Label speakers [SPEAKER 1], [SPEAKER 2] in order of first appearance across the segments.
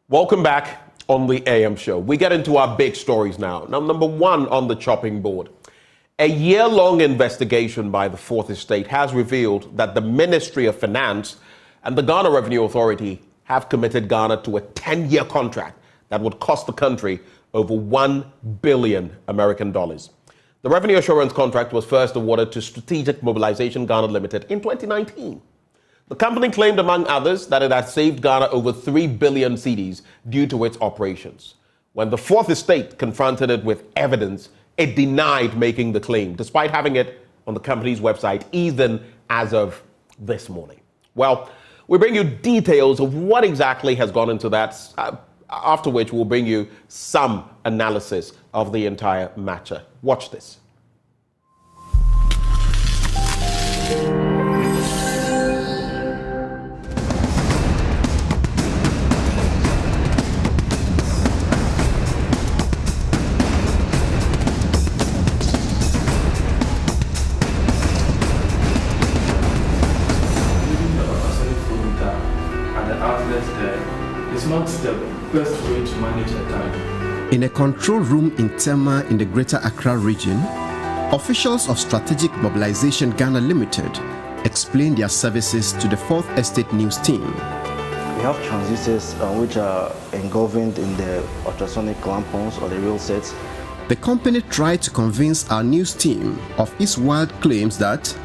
[SPEAKER 1] Welcome back on the AM show. We get into our big stories now. Now, number one on the chopping board. A year-long investigation by the Fourth Estate has revealed that the Ministry of Finance and the Ghana Revenue Authority have committed Ghana to a 10-year contract that would cost the country over $1 billion American dollars. The revenue assurance contract was first awarded to Strategic Mobilization Ghana Limited in 2019. The company claimed, among others, that it had saved Ghana over 3 billion cedis due to its operations. When the Fourth Estate confronted it with evidence, it denied making the claim, despite having it on the company's website even as of this morning. Well, we bring you details of what exactly has gone into that, after which we'll bring you some analysis of the entire matter. Watch this.
[SPEAKER 2] Not the best way to manage a time.
[SPEAKER 3] In a control room in Tema in the Greater Accra region, officials of Strategic Mobilization Ghana Limited explained their services to the Fourth Estate News team.
[SPEAKER 4] We have transistors which are engulfed in the ultrasonic clampons or the real sets.
[SPEAKER 3] The company tried to convince our news team of its wild claims that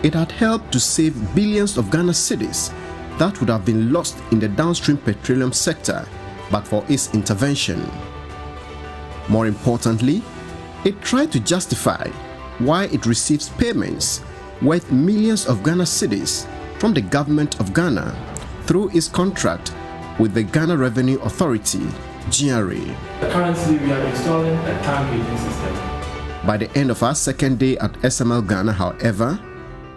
[SPEAKER 3] it had helped to save billions of Ghana cedis that would have been lost in the downstream petroleum sector but for its intervention. More importantly, it tried to justify why it receives payments worth millions of Ghana cedis from the government of Ghana through its contract with the Ghana Revenue Authority, GRA.
[SPEAKER 2] Currently, we are installing a tank gauging system.
[SPEAKER 3] By the end of our second day at SML Ghana, however,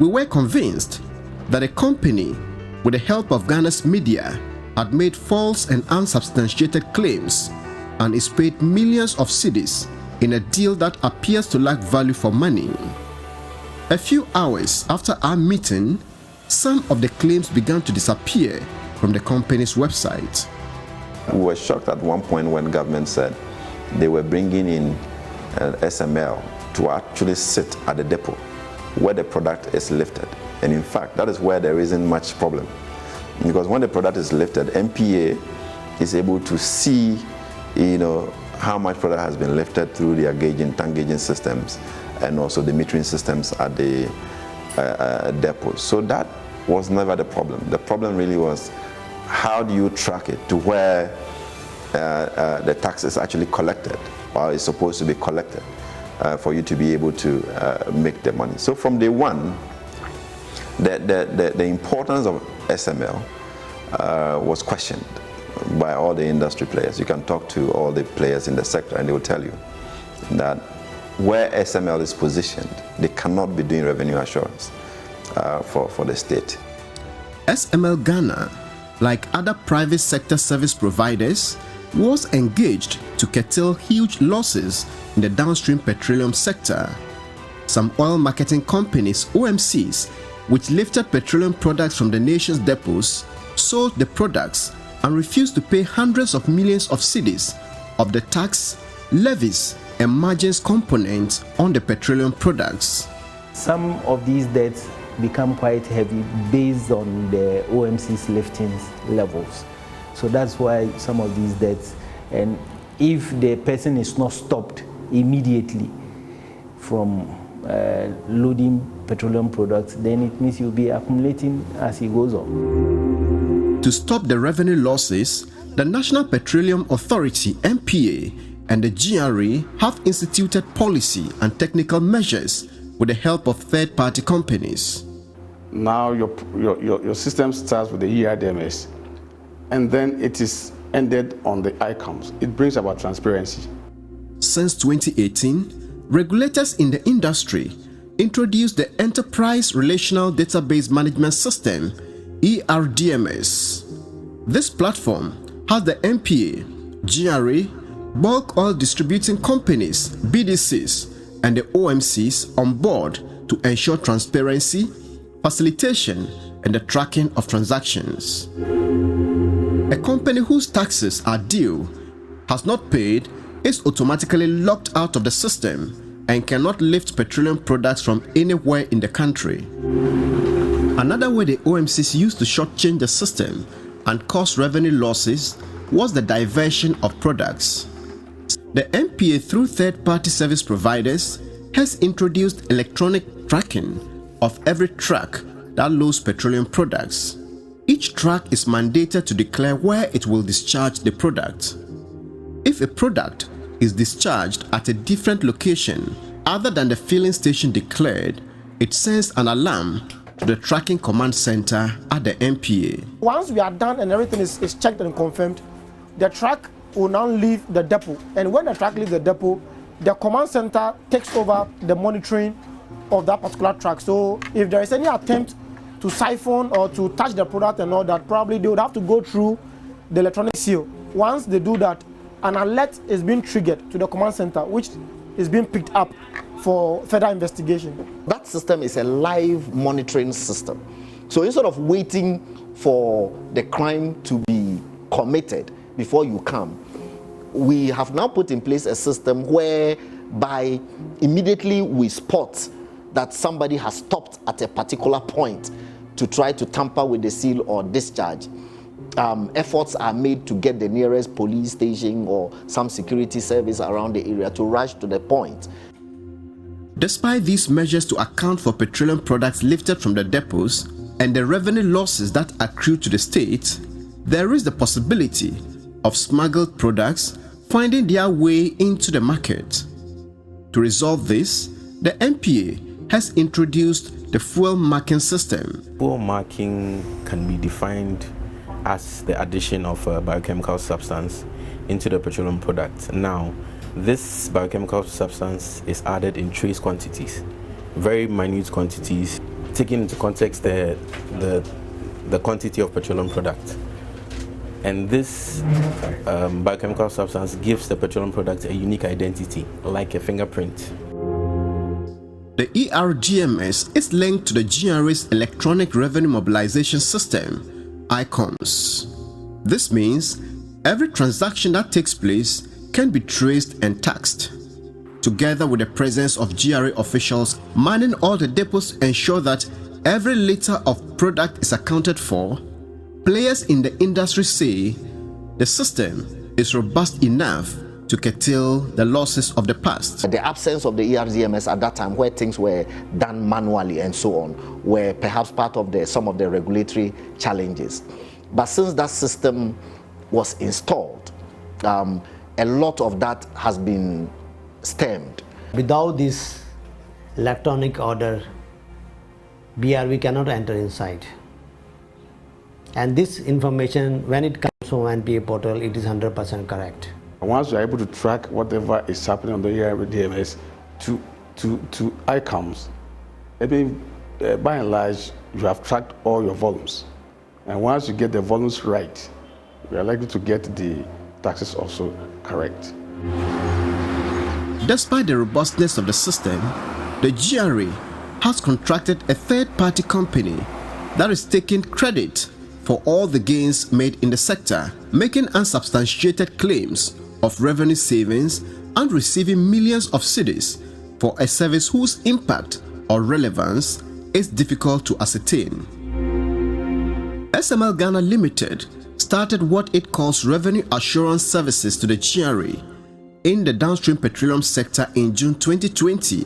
[SPEAKER 3] we were convinced that a company with the help of Ghana's media, had made false and unsubstantiated claims and is paid millions of cedis in a deal that appears to lack value for money. A few hours after our meeting, some of the claims began to disappear from the company's website.
[SPEAKER 5] We were shocked at one point when government said they were bringing in SML to actually sit at the depot where the product is lifted. And in fact, that is where there isn't much problem. Because when the product is lifted, MPA is able to see, how much product has been lifted through their tank gauging systems and also the metering systems at the depot. So that was never the problem. The problem really was, how do you track it to where the tax is actually collected or is supposed to be collected for you to be able to make the money. So from day one, the importance of SML was questioned by all the industry players. You can talk to all the players in the sector and they will tell you that where SML is positioned, they cannot be doing revenue assurance for the state.
[SPEAKER 3] SML Ghana, like other private sector service providers, was engaged to curtail huge losses in the downstream petroleum sector. Some oil marketing companies, OMCs, which lifted petroleum products from the nation's depots, sold the products and refused to pay hundreds of millions of cedis of the tax, levies, and margins components on the petroleum products.
[SPEAKER 4] Some of these debts become quite heavy based on the OMC's liftings levels. So that's why some of these debts, and if the person is not stopped immediately from loading petroleum products, then it means you'll be accumulating as it goes on.
[SPEAKER 3] To stop the revenue losses, the National Petroleum Authority, NPA, and the GRA have instituted policy and technical measures with the help of third-party companies.
[SPEAKER 6] Now your system starts with the ERDMS, and then it is ended on the ICOMS. It brings about transparency.
[SPEAKER 3] Since 2018, regulators in the industry introduced the Enterprise Relational Database Management System, ERDMS. This platform has the NPA, GRA, bulk oil distributing companies, BDCs, and the OMCs on board to ensure transparency, facilitation, and the tracking of transactions. A company whose taxes are due has not paid is automatically locked out of the system and cannot lift petroleum products from anywhere in the country. Another way the OMCs used to shortchange the system and cause revenue losses was the diversion of products. The MPA, through third-party service providers, has introduced electronic tracking of every truck that loads petroleum products. Each truck is mandated to declare where it will discharge the product. If a product is discharged at a different location other than the filling station declared, it sends an alarm to the tracking command center at the MPA.
[SPEAKER 7] Once we are done and everything is checked and confirmed, the truck will now leave the depot. And when the truck leaves the depot, the command center takes over the monitoring of that particular truck. So if there is any attempt to siphon or to touch the product and all that, probably they would have to go through the electronic seal. Once they do that, an alert is being triggered to the command center, which is being picked up for further investigation.
[SPEAKER 8] That system is a live monitoring system. So instead of waiting for the crime to be committed before you come, we have now put in place a system whereby immediately we spot that somebody has stopped at a particular point to try to tamper with the seal or discharge. Efforts are made to get the nearest police station or some security service around the area to rush to the point.
[SPEAKER 3] Despite these measures to account for petroleum products lifted from the depots and the revenue losses that accrue to the state, there is the possibility of smuggled products finding their way into the market. To resolve this, the MPA has introduced the fuel marking system.
[SPEAKER 9] Fuel marking can be defined as the addition of a biochemical substance into the petroleum product. Now, this biochemical substance is added in trace quantities, very minute quantities, taking into context the quantity of petroleum product. And this biochemical substance gives the petroleum product a unique identity, like a fingerprint.
[SPEAKER 3] The ERGMS is linked to the GRA's Electronic Revenue Mobilization System, ICOMS. This means every transaction that takes place can be traced and taxed. Together with the presence of GRA officials manning all the depots ensure that every liter of product is accounted for, players in the industry say the system is robust enough to curtail the losses of the past.
[SPEAKER 8] The absence of the ERGMS at that time, where things were done manually and so on, were perhaps part of some of the regulatory challenges. But since that system was installed, a lot of that has been stemmed.
[SPEAKER 10] Without this electronic order, BRV cannot enter inside. And this information, when it comes from NPA portal, it is 100% correct.
[SPEAKER 6] Once you are able to track whatever is happening on the ERDMS to ICOMS, I mean, by and large, you have tracked all your volumes. And once you get the volumes right, you are likely to get the taxes also correct.
[SPEAKER 3] Despite the robustness of the system, the GRA has contracted a third-party company that is taking credit for all the gains made in the sector, making unsubstantiated claims of revenue savings and receiving millions of cedis for a service whose impact or relevance is difficult to ascertain. SML Ghana Limited started what it calls revenue assurance services to the GRA in the downstream petroleum sector in June 2020.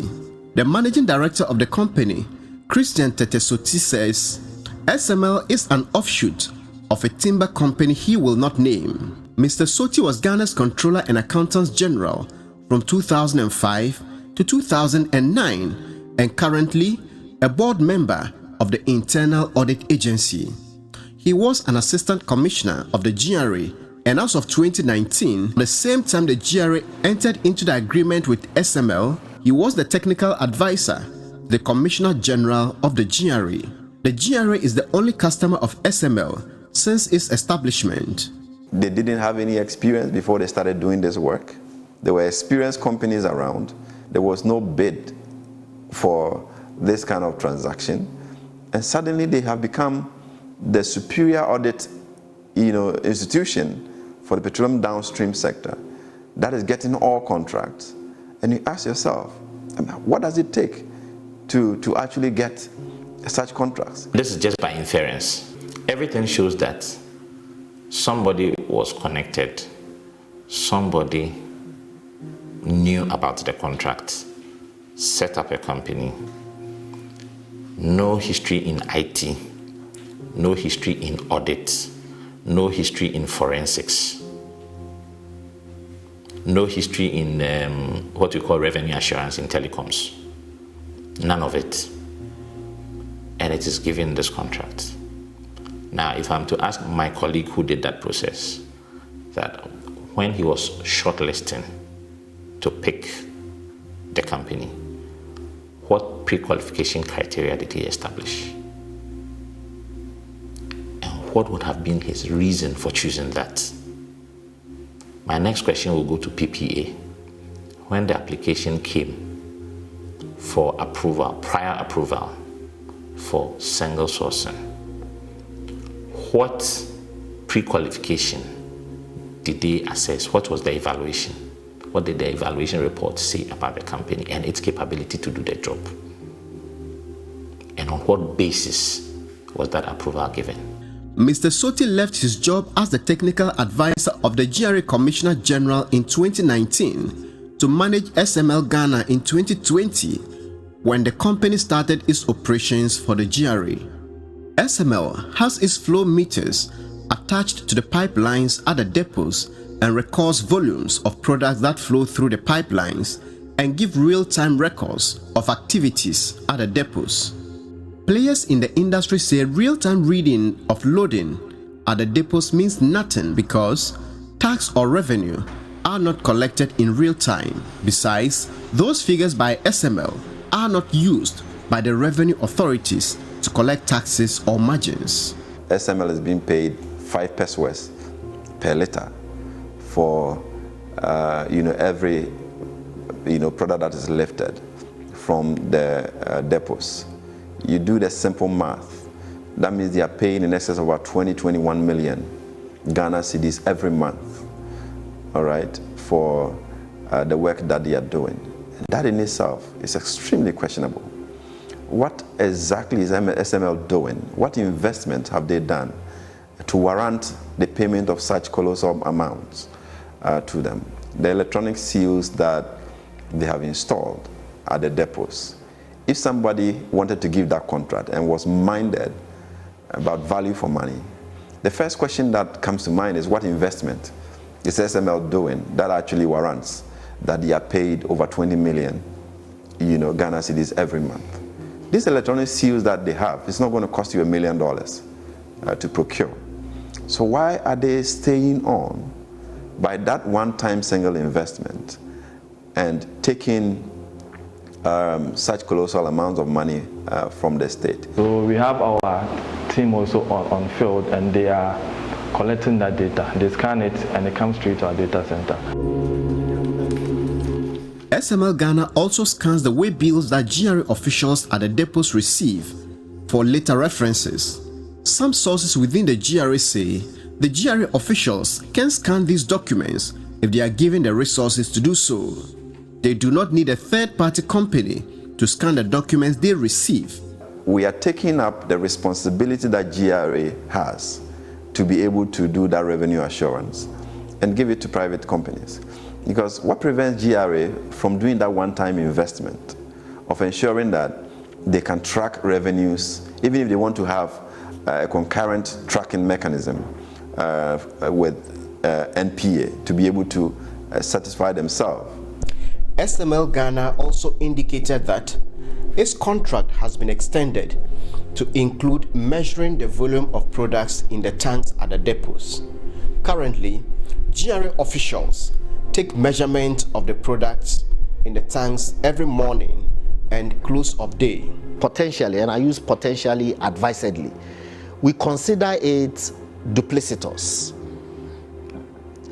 [SPEAKER 3] The managing director of the company, Christian Tetesoti, says SML is an offshoot of a timber company he will not name. Mr. Soti was Ghana's Controller and Accountant General from 2005 to 2009 and currently a board member of the Internal Audit Agency. He was an Assistant Commissioner of the GRA, and as of 2019, the same time the GRA entered into the agreement with SML, he was the Technical Advisor, the Commissioner General of the GRA. The GRA is the only customer of SML since its establishment.
[SPEAKER 5] They didn't have any experience before they started doing this work. There were experienced companies around. There was no bid for this kind of transaction. And suddenly they have become the superior audit institution for the petroleum downstream sector that is getting all contracts, and you ask yourself, what does it take to actually get such contracts?
[SPEAKER 11] This is just by inference. Everything shows that somebody was connected, somebody knew about the contract, set up a company, no history in IT, no history in audit, no history in forensics, no history in what we call revenue assurance in telecoms. None of it. And it is given this contract. Now, if I'm to ask my colleague who did that process, that when he was shortlisting to pick the company, what pre-qualification criteria did he establish? And what would have been his reason for choosing that? My next question will go to PPA. When the application came for approval, prior approval for single sourcing, what pre-qualification did they assess? What was the evaluation? What did the evaluation report say about the company and its capability to do the job? And on what basis was that approval given?
[SPEAKER 3] Mr. Soti left his job as the technical advisor of the GRA Commissioner General in 2019 to manage SML Ghana in 2020 when the company started its operations for the GRA. SML has its flow meters attached to the pipelines at the depots and records volumes of products that flow through the pipelines and give real-time records of activities at the depots. Players in the industry say real-time reading of loading at the depots means nothing because tax or revenue are not collected in real time. Besides, those figures by SML are not used by the revenue authorities to collect taxes or margins.
[SPEAKER 5] SML is being paid 5 pesos per liter for every product that is lifted from the depots. You do the simple math, that means they are paying in excess of about 21 million Ghana cedis every month, all right, for the work that they are doing. And that in itself is extremely questionable. What exactly is SML doing? What investment have they done to warrant the payment of such colossal amounts to them? The electronic seals that they have installed at the depots, if somebody wanted to give that contract and was minded about value for money, the first question that comes to mind is what investment is SML doing that actually warrants that they are paid over 20 million Ghana cedis every month? These electronic seals that they have, it's not going to cost you $1 million to procure. So why are they staying on by that one-time single investment and taking such colossal amounts of money from the state?
[SPEAKER 2] So we have our team also on field, and they are collecting that data. They scan it and it comes straight to our data center.
[SPEAKER 3] SML Ghana also scans the way bills that GRA officials at the depots receive for later references. Some sources within the GRA say the GRA officials can scan these documents if they are given the resources to do so. They do not need a third-party company to scan the documents they receive.
[SPEAKER 5] We are taking up the responsibility that GRA has to be able to do that revenue assurance and give it to private companies. Because what prevents GRA from doing that one-time investment of ensuring that they can track revenues, even if they want to have a concurrent tracking mechanism with NPA to be able to satisfy themselves?
[SPEAKER 3] SML Ghana also indicated that its contract has been extended to include measuring the volume of products in the tanks at the depots. Currently, GRA officials take measurement of the products in the tanks every morning and close of day.
[SPEAKER 8] Potentially, and I use potentially advisedly, we consider it duplicitous.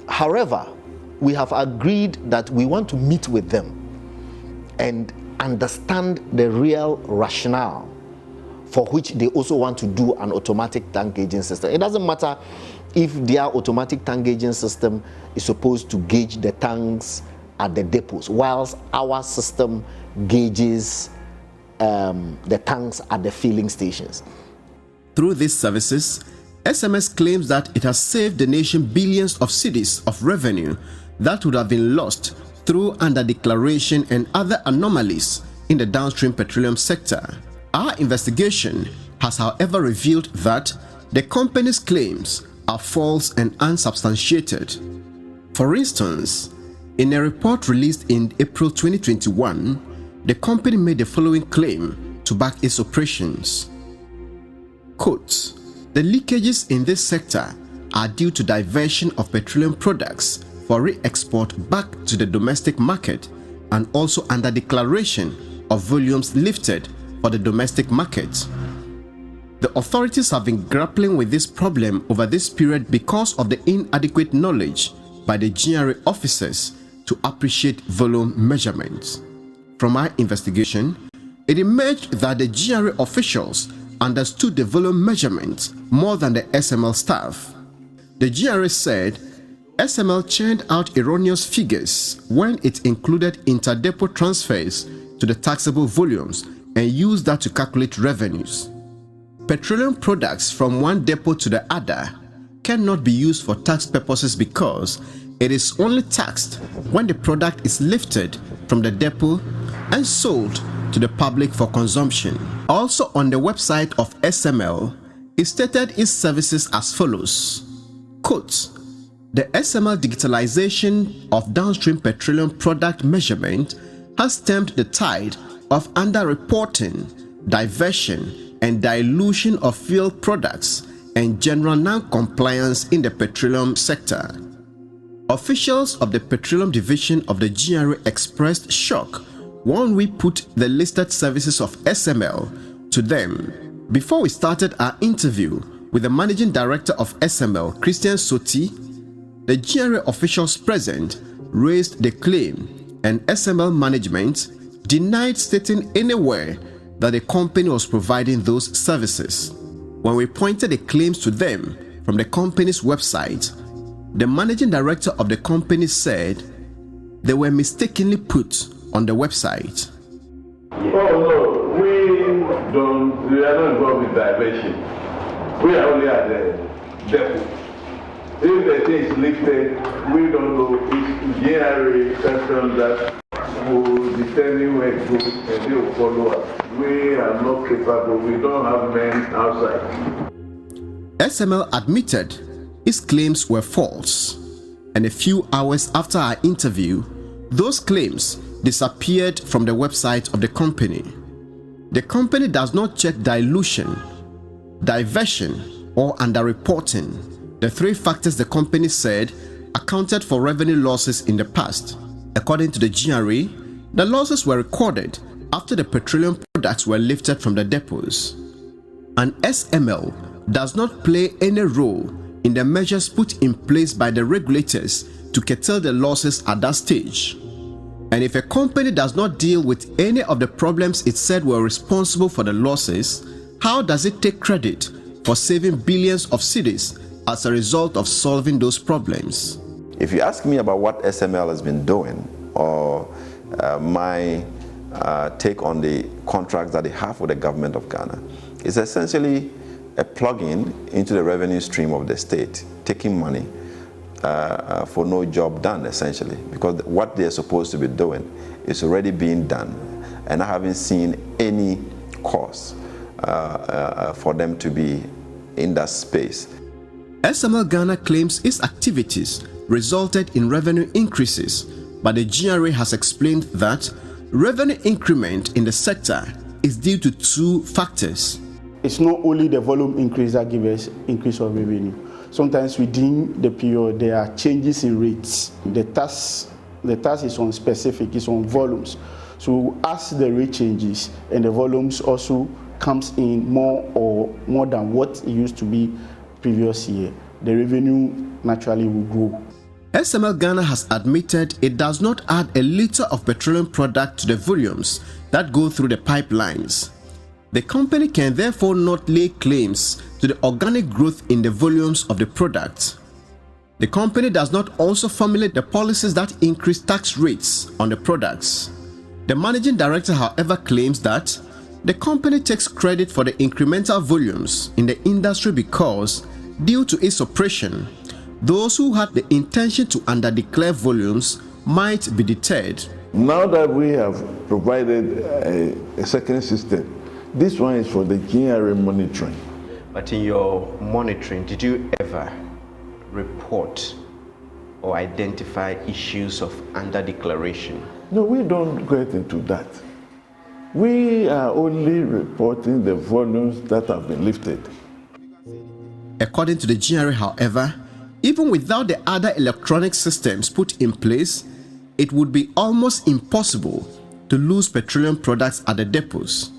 [SPEAKER 8] However, we have agreed that we want to meet with them and understand the real rationale for which they also want to do an automatic tank gauging system. It doesn't matter if their automatic tank gauging system is supposed to gauge the tanks at the depots, whilst our system gauges the tanks at the filling stations.
[SPEAKER 3] Through these services, SMS claims that it has saved the nation billions of cedis of revenue that would have been lost through under-declaration and other anomalies in the downstream petroleum sector. Our investigation has, however, revealed that the company's claims are false and unsubstantiated. For instance, in a report released in April 2021, the company made the following claim to back its operations. Quote, "The leakages in this sector are due to diversion of petroleum products for re-export back to the domestic market and also under declaration of volumes lifted for the domestic market. The authorities have been grappling with this problem over this period because of the inadequate knowledge by the GRA officers to appreciate volume measurements. From our investigation, it emerged that the GRA officials understood the volume measurements more than the SML staff. The GRA said SML churned out erroneous figures when it included interdepot transfers to the taxable volumes and used that to calculate revenues. Petroleum products from one depot to the other cannot be used for tax purposes because it is only taxed when the product is lifted from the depot and sold to the public for consumption." Also on the website of SML, it stated its services as follows. Quote, "The SML digitalization of downstream petroleum product measurement has stemmed the tide of underreporting, diversion, and dilution of fuel products and general non-compliance in the petroleum sector. Officials of the Petroleum Division of the GRA expressed shock when we put the listed services of SML to them. Before we started our interview with the Managing Director of SML, Christian Soti, the GRA officials present raised the claim and SML management denied stating anywhere that the company was providing those services. When we pointed the claims to them from the company's website, the Managing Director of the company said they were mistakenly put on the website.
[SPEAKER 12] Oh no, we are not involved with diversion. We are only at the depot. If the thing is lifted, we don't know. It's GRA custom that will determine where it goes and they will follow us. We are not capable, we don't have men outside.
[SPEAKER 3] SML admitted its claims were false, and a few hours after our interview, those claims disappeared from the website of the company. The company does not check dilution, diversion, or underreporting, the three factors the company said accounted for revenue losses in the past. According to the GRA, the losses were recorded after the petroleum products were lifted from the depots. And SML does not play any role in the measures put in place by the regulators to curtail the losses at that stage. And if a company does not deal with any of the problems it said were responsible for the losses, how does it take credit for saving billions of cedis as a result of solving those problems?
[SPEAKER 5] If you ask me about what SML has been doing, or my take on the contracts that they have with the government of Ghana, it's essentially a plug-in into the revenue stream of the state, taking money for no job done, essentially, because what they're supposed to be doing is already being done, and I haven't seen any cause for them to be in that space.
[SPEAKER 3] SML Ghana claims its activities resulted in revenue increases, but the GRA has explained that revenue increment in the sector is due to two factors.
[SPEAKER 6] It's not only the volume increase that gives us increase of revenue. Sometimes within the period there are changes in rates. The tax is on specific, it's on volumes. So as the rate changes and the volumes also comes in more than what it used to be previous year, the revenue naturally will grow.
[SPEAKER 3] SML Ghana has admitted it does not add a liter of petroleum product to the volumes that go through the pipelines. The company can therefore not lay claims to the organic growth in the volumes of the product. The company does not also formulate the policies that increase tax rates on the products. The managing director, however, claims that the company takes credit for the incremental volumes in the industry because, due to its operation, those who had the intention to underdeclare volumes might be deterred.
[SPEAKER 12] Now that we have provided a second system, this one is for the GRA monitoring.
[SPEAKER 13] But in your monitoring, did you ever report or identify issues of underdeclaration?
[SPEAKER 12] No, we don't get into that. We are only reporting the volumes that have been lifted.
[SPEAKER 3] According to the GRA, however, even without the other electronic systems put in place, it would be almost impossible to lose petroleum products at the depots.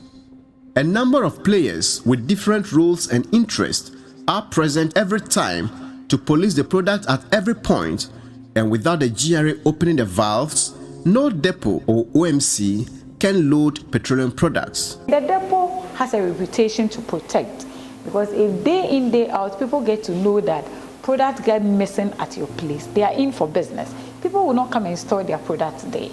[SPEAKER 3] A number of players with different roles and interests are present every time to police the product at every point, and without the GRA opening the valves, no depot or OMC can load petroleum products.
[SPEAKER 14] The depot has a reputation to protect, because if day in, day out, people get to know that products get missing at your place, they are in for business. People will not come and store their products there.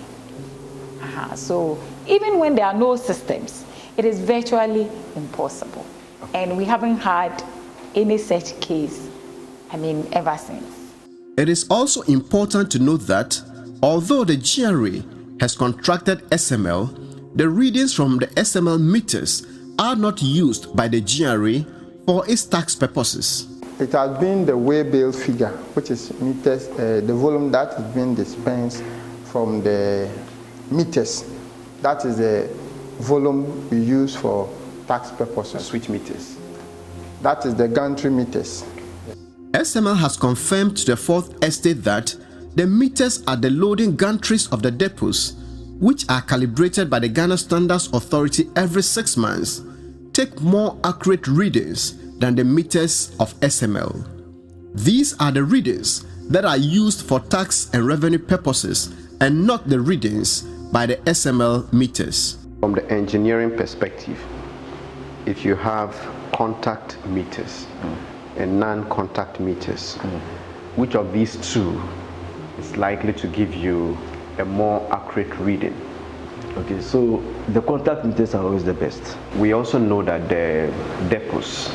[SPEAKER 14] So even when there are no systems, it is virtually impossible. And we haven't had any such case, ever since.
[SPEAKER 3] It is also important to note that although the GRA has contracted SML, the readings from the SML meters are not used by the GRA for its tax purposes.
[SPEAKER 15] It has been the way bill figure, which is meters, the volume that is being dispensed from the meters. That is the volume we use for tax purposes.
[SPEAKER 13] Which meters?
[SPEAKER 15] That is the Ghc3 meters.
[SPEAKER 3] SML has confirmed to the Fourth Estate that the meters at the loading gantries of the depots, which are calibrated by the Ghana Standards Authority every 6 months, take more accurate readings than the meters of SML. These are the readings that are used for tax and revenue purposes and not the readings by the SML meters.
[SPEAKER 13] From the engineering perspective, if you have contact meters and non-contact meters, which of these two is likely to give you a more accurate reading?
[SPEAKER 16] Okay, so the contact meters are always the best.
[SPEAKER 13] We also know that the depots,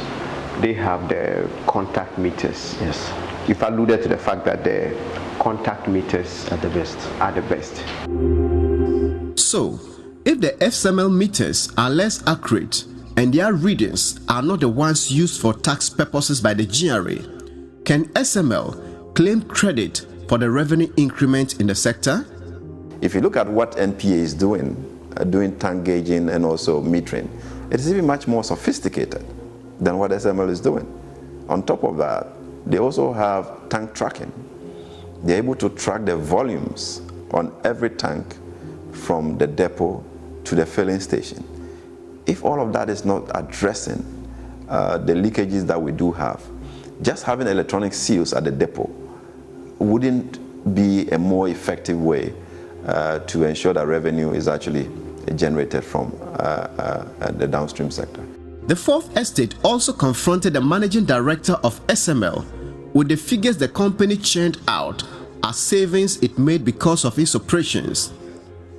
[SPEAKER 13] they have the contact meters.
[SPEAKER 16] Yes.
[SPEAKER 13] You've alluded to the fact that the contact meters
[SPEAKER 16] are the best.
[SPEAKER 3] So, if the SML meters are less accurate and their readings are not the ones used for tax purposes by the GRA, can SML claim credit for the revenue increment in the sector?
[SPEAKER 5] If you look at what NPA is doing tank gauging and also metering, it is even much more sophisticated than what SML is doing. On top of that, they also have tank tracking. They're able to track the volumes on every tank from the depot to the filling station. If all of that is not addressing the leakages that we do have, just having electronic seals at the depot wouldn't be a more effective way to ensure that revenue is actually generated from the downstream sector.
[SPEAKER 3] The Fourth Estate also confronted the managing director of SML with the figures the company churned out as savings it made because of its operations.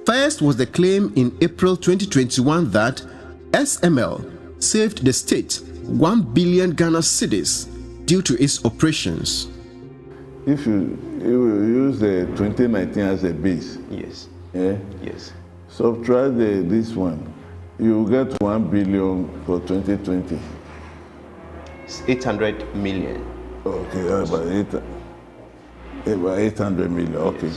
[SPEAKER 3] First was the claim in April 2021 that SML saved the state 1 billion Ghana cedis due to its operations.
[SPEAKER 12] If you use the 2019 as a base,
[SPEAKER 13] yes, yes,
[SPEAKER 12] subtract this one, you get 1 billion for 2020.
[SPEAKER 13] It's 800 million.
[SPEAKER 12] Okay, about 800 million. Okay.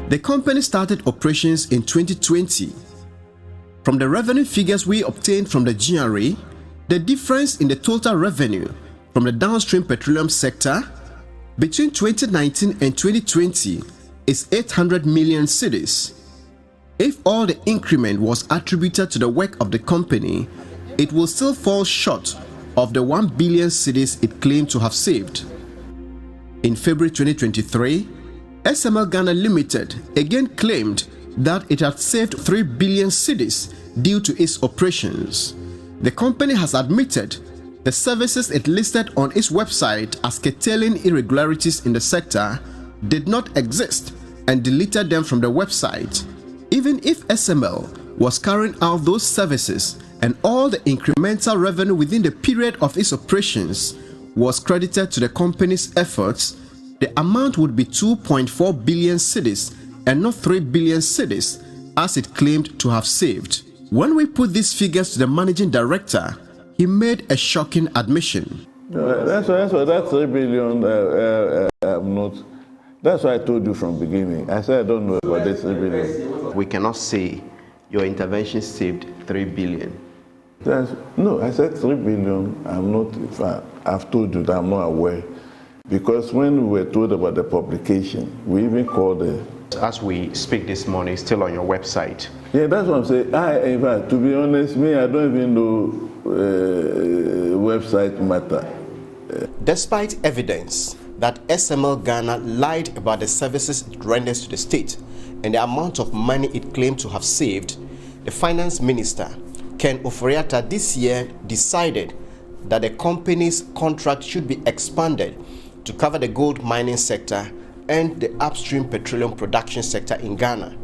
[SPEAKER 3] The company started operations in 2020. From the revenue figures we obtained from the GRA, the difference in the total revenue from the downstream petroleum sector between 2019 and 2020 is 800 million cedis. If all the increment was attributed to the work of the company, it will still fall short of the 1 billion cedis it claimed to have saved. In February 2023, SML Ghana Limited again claimed that it had saved 3 billion cedis due to its operations. The company has admitted the services it listed on its website as curtailing irregularities in the sector did not exist and deleted them from the website. Even if SML was carrying out those services and all the incremental revenue within the period of its operations was credited to the company's efforts, the amount would be 2.4 billion cedis and not 3 billion cedis as it claimed to have saved. When we put these figures to the managing director, he made a shocking admission.
[SPEAKER 12] That's why that 3 billion, I'm not. That's why I told you from the beginning. I said I don't know about this 3 billion.
[SPEAKER 13] We cannot say your intervention saved 3 billion.
[SPEAKER 12] No, I said 3 billion. I'm not. I've told you that I'm not aware, because when we were told about the publication, we even called the.
[SPEAKER 13] As we speak this morning, still on your website.
[SPEAKER 12] Yeah, that's what I'm saying. In fact, to be honest, I don't even know website matter.
[SPEAKER 3] Despite evidence that SML Ghana lied about the services it renders to the state and the amount of money it claimed to have saved, the finance minister, Ken Ofori-Atta, this year decided that the company's contract should be expanded to cover the gold mining sector and the upstream petroleum production sector in Ghana.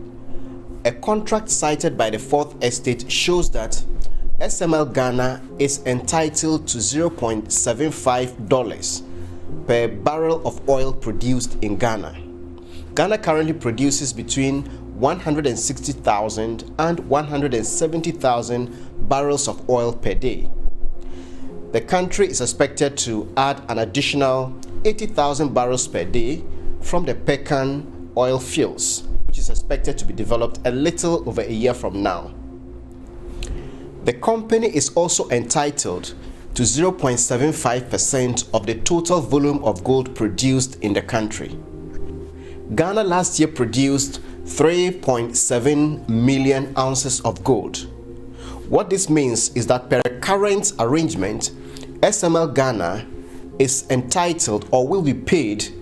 [SPEAKER 3] A contract cited by the Fourth Estate shows that SML Ghana is entitled to $0.75 per barrel of oil produced in Ghana. Ghana currently produces between 160,000 and 170,000 barrels of oil per day. The country is expected to add an additional 80,000 barrels per day from the Pecan oil fields, which is expected to be developed a little over a year from now. The company is also entitled to 0.75% of the total volume of gold produced in the country. Ghana last year produced 3.7 million ounces of gold. What this means is that per current arrangement, SML Ghana is entitled or will be paid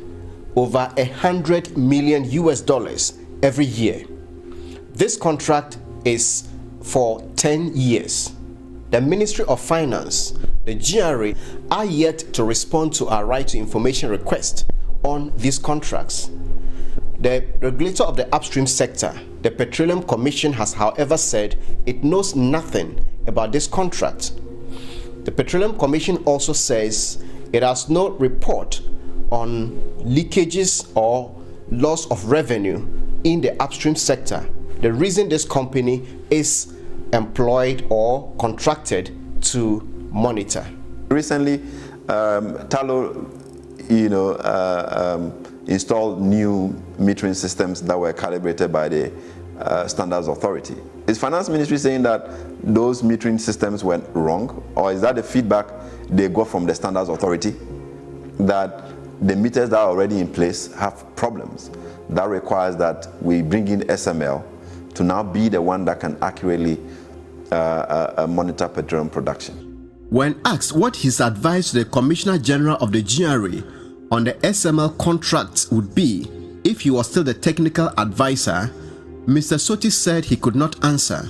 [SPEAKER 3] over $100 million every year. This contract is for 10 years. The Ministry of Finance, the GRA, are yet to respond to our right to information request on these contracts. The regulator of the upstream sector, the Petroleum Commission, has however said it knows nothing about this contract. The Petroleum Commission also says it has no report on leakages or loss of revenue in the upstream sector, the reason this company is employed or contracted to monitor.
[SPEAKER 5] Recently, Tullow, installed new metering systems that were calibrated by the Standards Authority. Is Finance Ministry saying that those metering systems went wrong, or is that the feedback they got from the Standards Authority that the meters that are already in place have problems? That requires that we bring in SML to now be the one that can accurately monitor petroleum production.
[SPEAKER 3] When asked what his advice to the Commissioner General of the GRA on the SML contracts would be if he was still the technical advisor, Mr. Soti said he could not answer.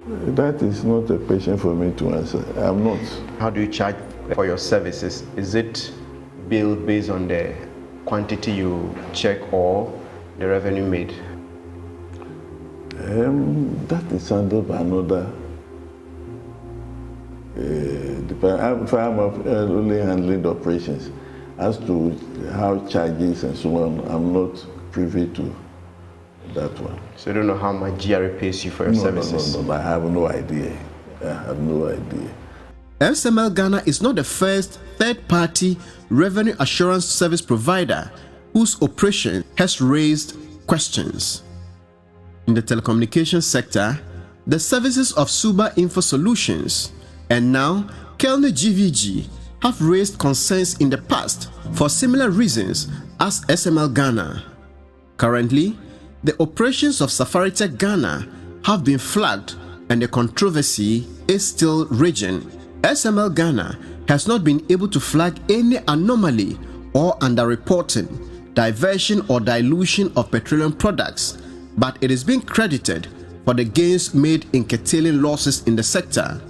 [SPEAKER 12] That is not a question for me to answer. I'm not.
[SPEAKER 13] How do you charge for your services? Is it billed based on the quantity you check or the revenue made?
[SPEAKER 12] That is handled by another department. I'm only handling the operations. As to how charges and so on, I'm not privy to that one.
[SPEAKER 13] So you don't know how much GRA pays you for your services?
[SPEAKER 12] No, I have no idea. I have no idea.
[SPEAKER 3] SML Ghana is not the first third-party revenue assurance service provider whose operation has raised questions. In the telecommunications sector, the services of Suba Info Solutions and now Kelny GVG have raised concerns in the past for similar reasons as SML Ghana. Currently, the operations of Safaritech Ghana have been flagged and the controversy is still raging. SML Ghana has not been able to flag any anomaly or underreporting, diversion or dilution of petroleum products, but it is being credited for the gains made in curtailing losses in the sector.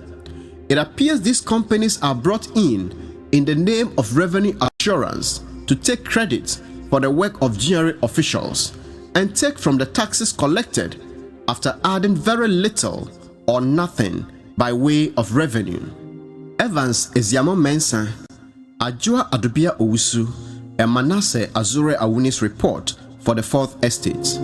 [SPEAKER 3] It appears these companies are brought in the name of revenue assurance to take credit for the work of GRA officials and take from the taxes collected after adding very little or nothing by way of revenue. Evans Eziamo Mensah, Ajua Adubia Owusu, and Manasseh Azure Awuni's report for the Fourth Estate.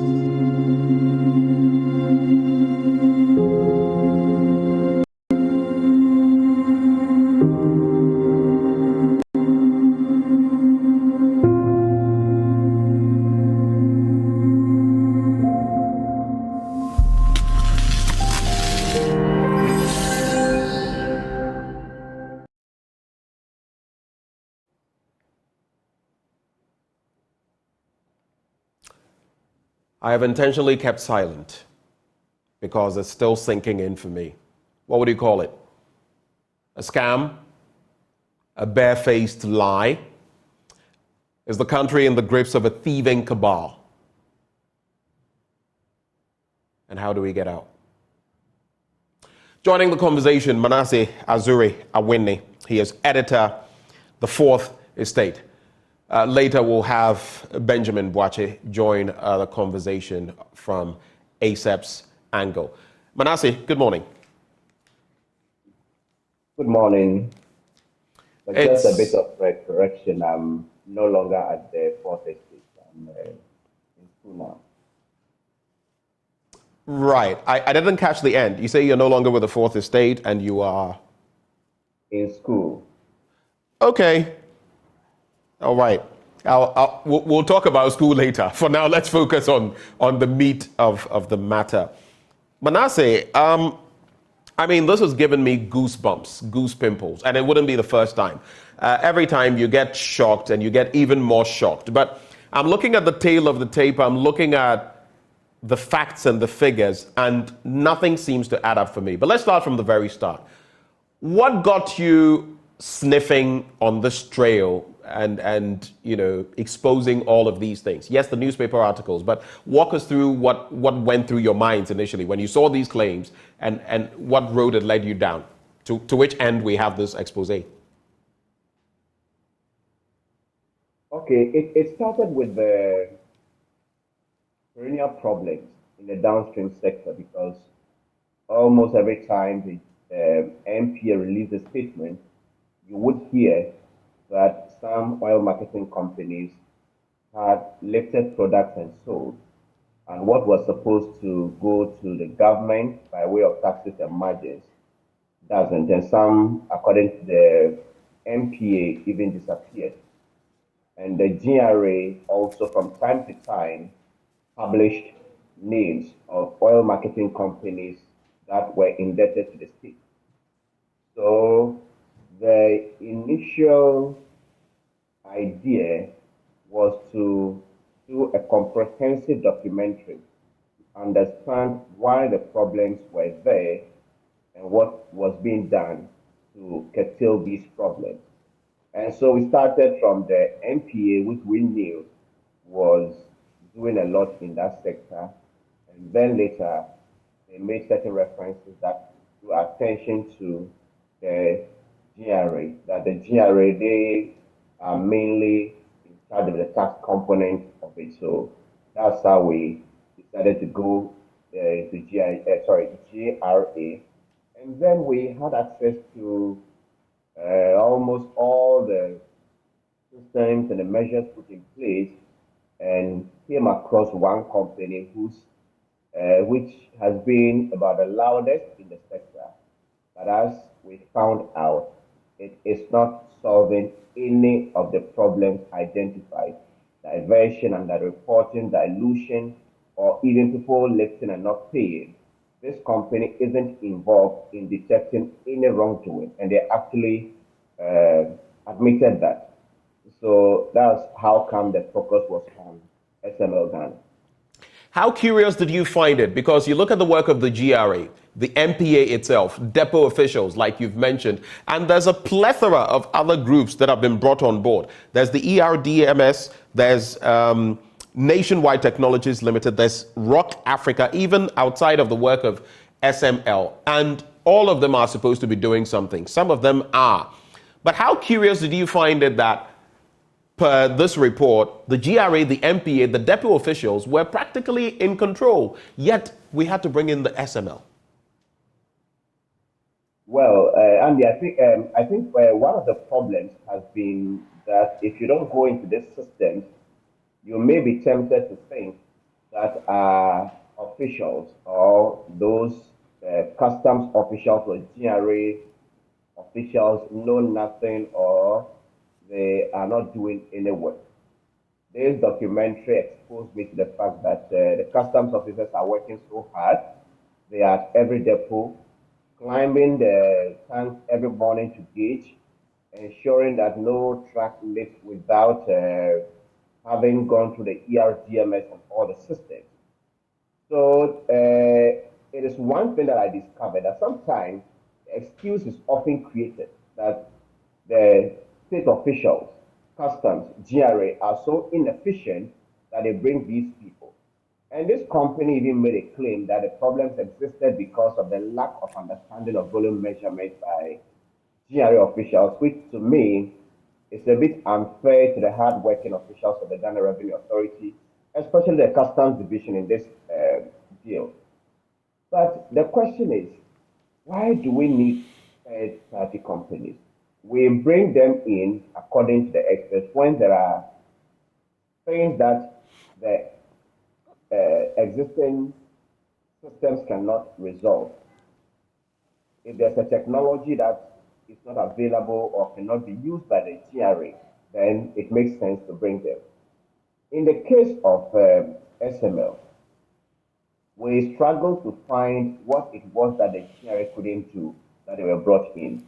[SPEAKER 1] I have intentionally kept silent because it's still sinking in for me. What would you call it? A scam? A barefaced lie? Is the country in the grips of a thieving cabal? And how do we get out? Joining the conversation, Manasseh Azure Awuni. He is editor, The Fourth Estate. Later, we'll have Benjamin Boache join the conversation from ASEP's angle. Manasseh, good morning.
[SPEAKER 17] Good morning. But just a bit of correction. I'm no longer at the Fourth Estate. I'm in school now.
[SPEAKER 1] Right. I didn't catch the end. You say you're no longer with the Fourth Estate and you are?
[SPEAKER 17] In school.
[SPEAKER 1] Okay. All right. We'll talk about school later. For now, let's focus on the meat of the matter. Manasseh, I mean, this has given me goosebumps, goose pimples, and it wouldn't be the first time. Every time you get shocked and you get even more shocked. But I'm looking at the tail of the tape. I'm looking at the facts and the figures, and nothing seems to add up for me. But let's start from the very start. What got you sniffing on this trail and you know, exposing all of these things? Yes, the newspaper articles, but walk us through what went through your minds initially when you saw these claims and what road it led you down, to which end we have this expose.
[SPEAKER 17] Okay, it started with the perennial problems in the downstream sector, because almost every time the MPA released a statement, you would hear that some oil marketing companies had lifted products and sold, and what was supposed to go to the government by way of taxes and margins doesn't. And some, according to the MPA, even disappeared. And the GRA also from time to time published names of oil marketing companies that were indebted to the state. So the initial idea was to do a comprehensive documentary to understand why the problems were there and what was being done to curtail these problems. And so we started from the MPA, which we knew was doing a lot in that sector. And then later, they made certain references that drew attention to the GRA, that the GRA, they are mainly in charge of the tax component of it. So that's how we decided to go to GRA. And then we had access to almost all the systems and the measures put in place, and came across one company which has been about the loudest in the sector. But as we found out, it is not solving any of the problems identified: diversion, underreporting, dilution, or even people lifting and not paying. This company isn't involved in detecting any wrongdoing, and they actually admitted that. So that's how come the focus was on SML Ghana.
[SPEAKER 1] How curious did you find it? Because you look at the work of the GRA, the MPA itself, depot officials, like you've mentioned, and there's a plethora of other groups that have been brought on board. There's the ERDMS, there's Nationwide Technologies Limited, there's Rock Africa, even outside of the work of SML. And all of them are supposed to be doing something. Some of them are. But how curious did you find it that, per this report, the GRA, the MPA, the depot officials were practically in control, yet we had to bring in the SML?
[SPEAKER 17] Well, Andy, I think one of the problems has been that if you don't go into this system, you may be tempted to think that officials or those customs officials or GRA officials know nothing or they are not doing any work. This documentary exposed me to the fact that the customs officers are working so hard. They are at every depot, climbing the tanks every morning to gauge, ensuring that no truck leaves without having gone through the ERDMS and all the systems. So it is one thing that I discovered that sometimes the excuse is often created that the state officials, customs, GRA are so inefficient that they bring these people. And this company even made a claim that the problems existed because of the lack of understanding of volume measurement by GRA officials, which to me is a bit unfair to the hard-working officials of the Ghana Revenue Authority, especially the customs division in this deal. But the question is, why do we need third-party companies? We bring them in, according to the experts, when there are things that the existing systems cannot resolve. If there's a technology that is not available or cannot be used by the GRA, then it makes sense to bring them. In the case of SML, we struggled to find what it was that the GRA couldn't do that they were brought in.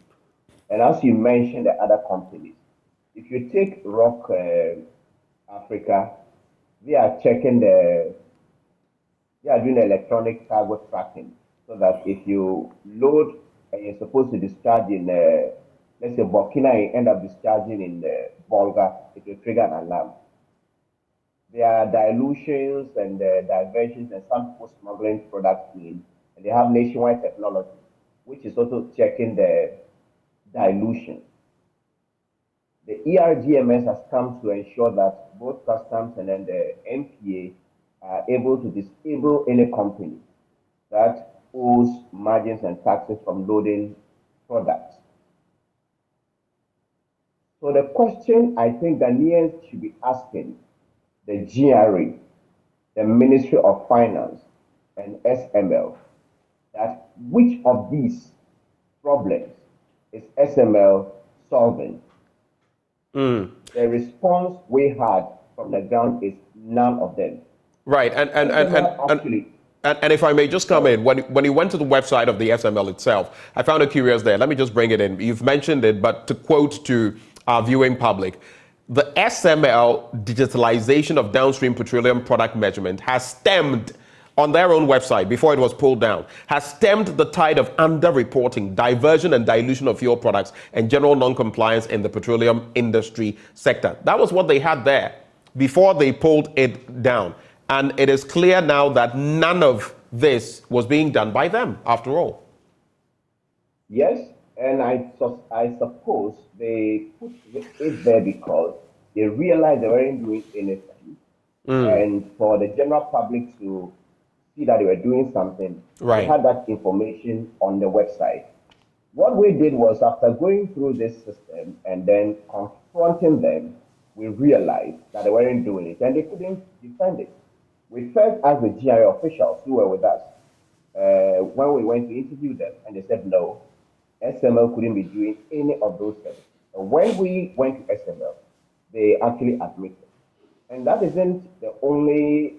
[SPEAKER 17] And as you mentioned, the other companies, if you take Rock Africa, they are checking they are doing electronic cargo tracking so that if you load and you're supposed to discharge in, let's say, Burkina, you end up discharging in Volga, it will trigger an alarm. There are dilutions and diversions and some people smuggling products in, and they have nationwide technology, which is also checking the dilution. The ERGMS has come to ensure that both customs and then the MPA are able to disable any company that owes margins and taxes from loading products. So the question I think Ghanaians should be asking the GRA, the Ministry of Finance, and SML, that which of these problems is SML solving? The response we had from the ground is none of them.
[SPEAKER 1] Right, and if I may just come in, when you went to the website of the SML itself, I found it curious there. Let me just bring it in. You've mentioned it, but to quote to our viewing public, the SML digitalization of downstream petroleum product measurement has stemmed, on their own website, before it was pulled down, has stemmed the tide of underreporting, diversion and dilution of fuel products, and general non-compliance in the petroleum industry sector. That was what they had there before they pulled it down. And it is clear now that none of this was being done by them, after all.
[SPEAKER 17] Yes, and I suppose they put it there because they realized they weren't doing anything. And for the general public to see that they were doing something, they had that information on the website. What we did was, after going through this system and then confronting them, we realized that they weren't doing it and they couldn't defend it. We first asked the GRA officials who were with us when we went to interview them, and they said no, SML couldn't be doing any of those things. And when we went to SML, they actually admitted. And that isn't the only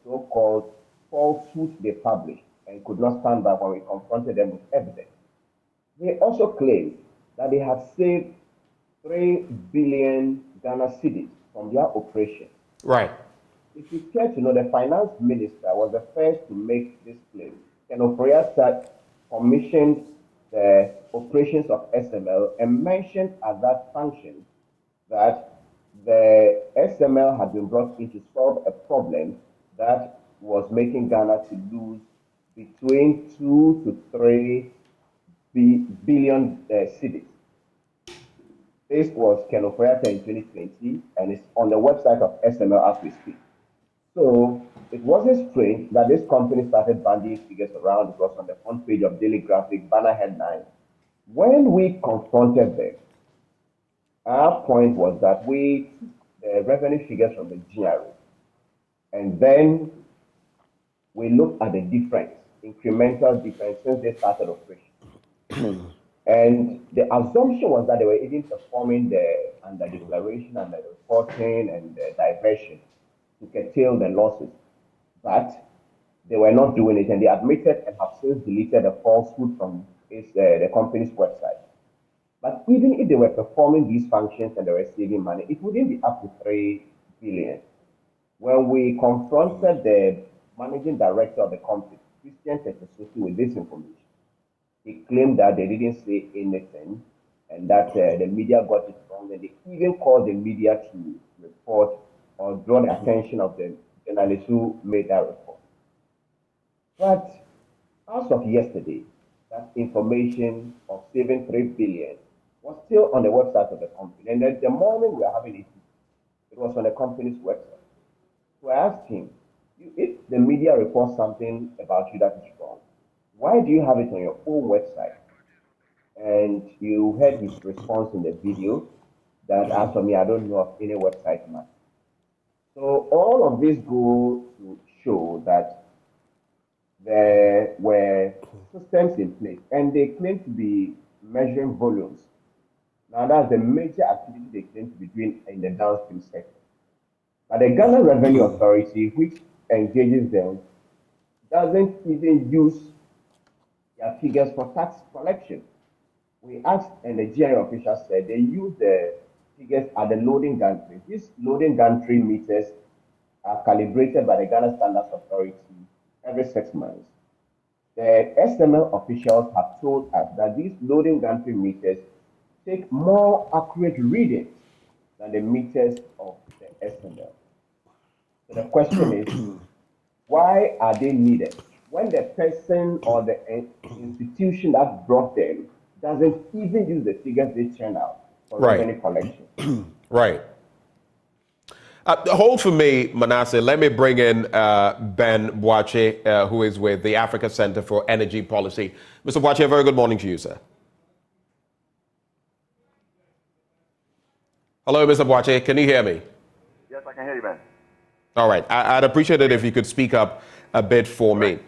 [SPEAKER 17] so-called falsehood they published and could not stand back when we confronted them with evidence. They also claimed that they have saved 3 billion Ghana cedis from their operation.
[SPEAKER 1] Right.
[SPEAKER 17] If you care to know, the finance minister was the first to make this claim. Ken Ofori-Atta commissioned the operations of SML and mentioned at that function that the SML had been brought in to solve a problem that was making Ghana to lose between 2 to 3 billion cedis. This was Kenofreata in 2020, and it's on the website of SML as we speak. So it wasn't strange that this company started bandying figures around. It was on the front page of Daily Graphic, banner headline. When we confronted them, our point was that we took the revenue figures from the GRA, and then we looked at the difference, incremental difference since they started operation. And the assumption was that they were even performing the under declaration and the reporting and the diversion to curtail the losses, but they were not doing it, and they admitted and have since deleted the falsehood from the company's website. But even if they were performing these functions and they were saving money, it wouldn't be up to 3 billion. When we confronted the managing director of the company, Christian Tetesuti, with this information, he claimed that they didn't say anything and that the media got it wrong, and they even called the media to report or draw the attention of the journalists who made that report. But as of yesterday, that information of saving 3 billion was still on the website of the company. And at the moment we are having it, it was on the company's website. So I asked him, if the media reports something about you that is wrong, why do you have it on your own website? And you heard his response in the video that, as for me, I don't know of any website match. So all of this go to show that there were systems in place, and they claim to be measuring volumes. Now that's the major activity they claim to be doing in the downstream sector. But the Ghana Revenue Authority, which engages them, doesn't even use their figures for tax collection. We asked, and the GRA official said they use the figures at the loading gantry. These loading gantry meters are calibrated by the Ghana Standards Authority every 6 months. The SML officials have told us that these loading gantry meters take more accurate readings than the meters of the SML. So the question is, why are they needed when the person or the institution that brought them doesn't even use the figures they churn out for revenue collection?
[SPEAKER 1] Right. Hold for me, Manasseh. Let me bring in Ben Boakye, who is with the Africa Center for Energy Policy. Mr. Boakye, a very good morning to you, sir. Hello, Mr. Boakye. Can you hear me?
[SPEAKER 18] Yes, I can hear you, man.
[SPEAKER 1] All right. I'd appreciate it if you could speak up a bit for me.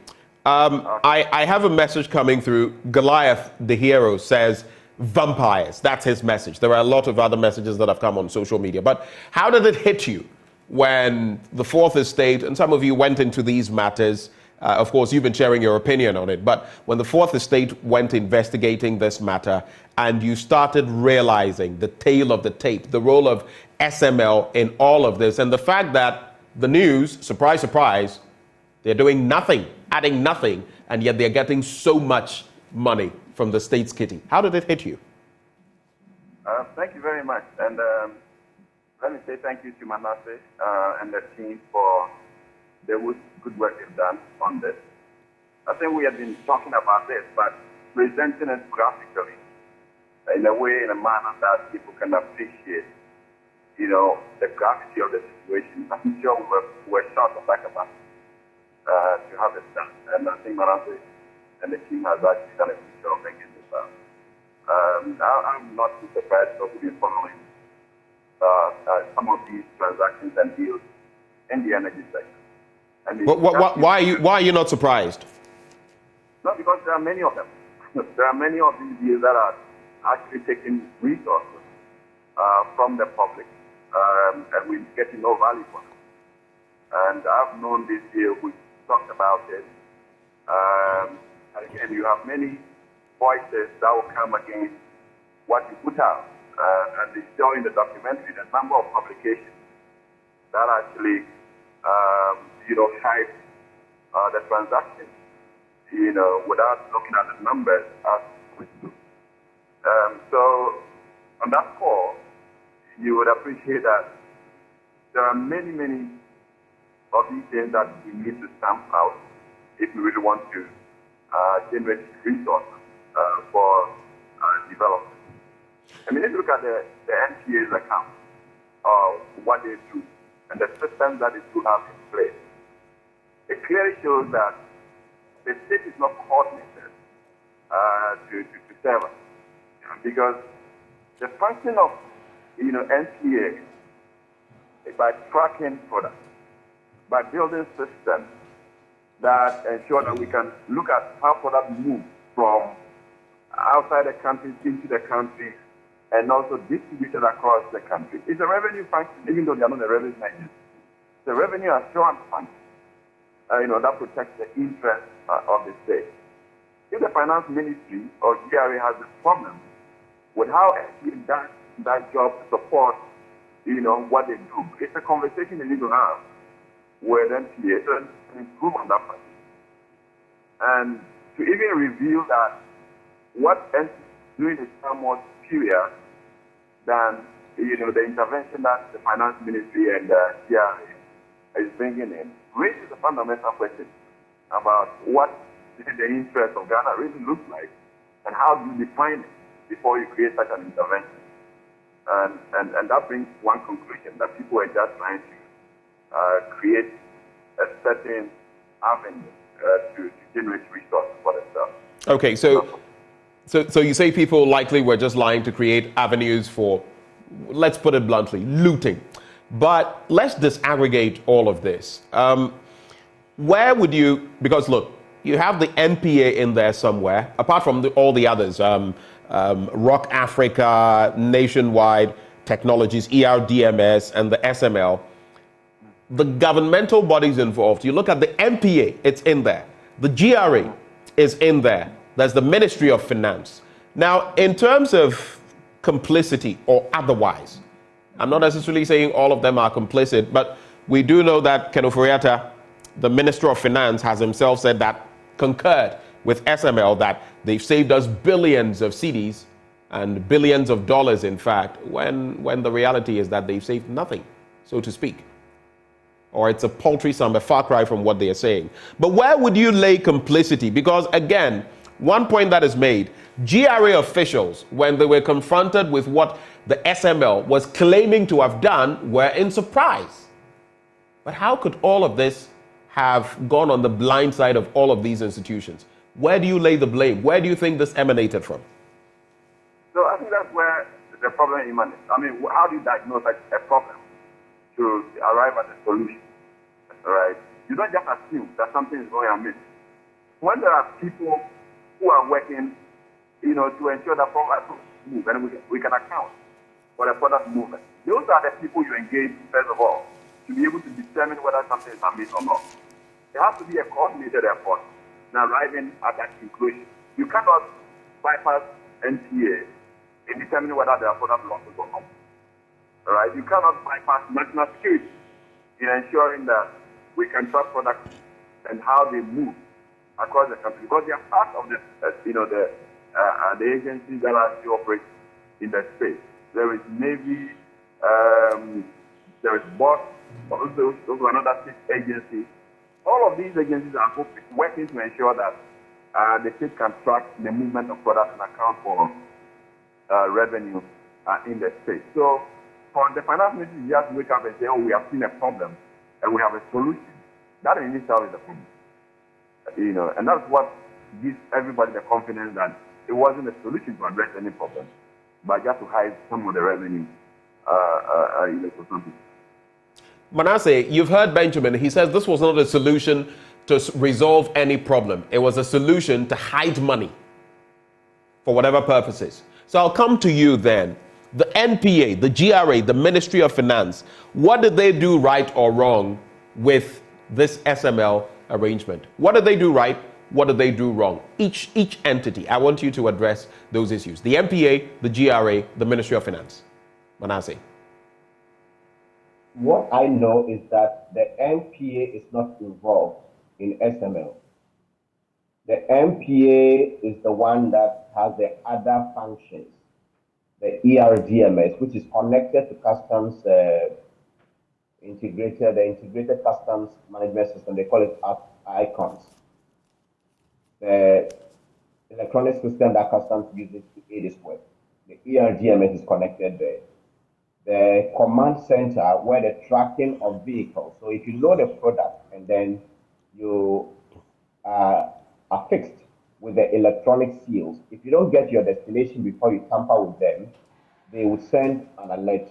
[SPEAKER 1] I have a message coming through. Goliath, the hero, says vampires. That's his message. There are a lot of other messages that have come on social media. But how did it hit you when the Fourth Estate, and some of you went into these matters, of course, you've been sharing your opinion on it, but when the Fourth Estate went investigating this matter and you started realizing the tail of the tape, the role of SML in all of this, and the fact that the news, surprise, surprise, they're doing nothing, adding nothing, and yet they're getting so much money from the state's kitty. How did it hit you?
[SPEAKER 18] Thank you very much. And let me say thank you to Manasseh and the team for the good work they've done on this. I think we have been talking about this, but presenting it graphically in a way, in a manner that people can appreciate, the gravity of the situation. I'm sure we're short of that about to have it done. And I think Manasseh and the team has actually done a good job making this out. I'm not too surprised of who is following some of these transactions and deals in the energy sector.
[SPEAKER 1] Why are you not surprised?
[SPEAKER 18] No, because there are many of them. There are many of these deals that are actually taking resources from the public, and we're getting no value for them. And I've known this deal. We talked about it. And again, you have many voices that will come against what you put out. And they show in the documentary the number of publications that actually, hype the transaction, without looking at the numbers as we do. So on that score, you would appreciate that there are many, many of these things that we need to stamp out if we really want to generate resources for development. I mean, if you look at the NPA's account, what they do, and the systems that they do have in place, it clearly shows that the state is not coordinated to serve us. Because the function of NPA is by tracking products, by building systems that ensure that we can look at how products move from outside the country into the country and also distributed across the country. It's a revenue function, even though they are not a revenue agency. It's a revenue assurance function, that protects the interests of the state. If the finance ministry or GRA has a problem with how NPA does that job to support, what they do, it's a conversation they need to have with NPA to improve on that function. And to even reveal that what NPA is doing is far more superior than, the intervention that the finance ministry and GRA is bringing in, raises a fundamental question about what the interest of Ghana really looks like and how do you define it before you create such an intervention. And that brings one conclusion, that people are just trying to create a certain avenue to generate resources for themselves.
[SPEAKER 1] Okay, so you say people likely were just lying to create avenues for, let's put it bluntly, looting. But let's disaggregate all of this. Where would you, because look, you have the NPA in there somewhere, apart from all the others, Rock Africa, Nationwide Technologies, ERDMS, and the SML. The governmental bodies involved, you look at the NPA, it's in there. The GRA is in there. There's the Ministry of Finance. Now, in terms of complicity or otherwise, I'm not necessarily saying all of them are complicit, but we do know that Ken Ofori-Atta, the Minister of Finance, has himself said that, concurred with SML, that they've saved us billions of cedis and billions of dollars, in fact, when the reality is that they've saved nothing, so to speak. Or it's a paltry sum, a far cry from what they are saying. But where would you lay complicity? Because again, one point that is made, GRA officials, when they were confronted with what the SML was claiming to have done, were in surprise. But how could all of this have gone on the blind side of all of these institutions? Where do you lay the blame? Where do you think this emanated from?
[SPEAKER 18] So I think that's where the problem emanates. I mean, how do you diagnose a problem to arrive at a solution? All right? You don't just assume that something is going amiss. When there are people who are working, to ensure that products move, and we can account for the product movement, those are the people you engage, first of all, to be able to determine whether something is amiss or not. There has to be a coordinated effort in arriving at that conclusion. You cannot bypass NPA in determining whether there are product losses or not. All right? You cannot bypass national security in ensuring that we can track products and how they move across the country, because they are part of the agencies that actually operate in that space. There is Navy, there is BOS, also another state agency. All of these agencies are working to ensure that the state can track the movement of products and account for revenue in the state. So for the finance ministry, you have to wake up and say, oh, we have seen a problem and we have a solution. That in itself is the problem. And that's what gives everybody the confidence that it wasn't a solution to address any problem, but just to hide some of the revenue for something.
[SPEAKER 1] Manasseh, you've heard Benjamin. He says this was not a solution to resolve any problem. It was a solution to hide money for whatever purposes. So I'll come to you then. The NPA, the GRA, the Ministry of Finance, what did they do right or wrong with this SML arrangement? What did they do right? What did they do wrong? Each entity. I want you to address those issues. The NPA, the GRA, the Ministry of Finance. Manasseh.
[SPEAKER 17] What I know is that the NPA is not involved in SML. The NPA is the one that has the other functions, the ERDMS, which is connected to customs the integrated customs management system. They call it ICONS. The electronic system that customs uses to aid its work. The ERGMS is connected there. The command center where the tracking of vehicles. So if you load a product and then you are fixed with the electronic seals, if you don't get your destination before you tamper with them, they would send an alert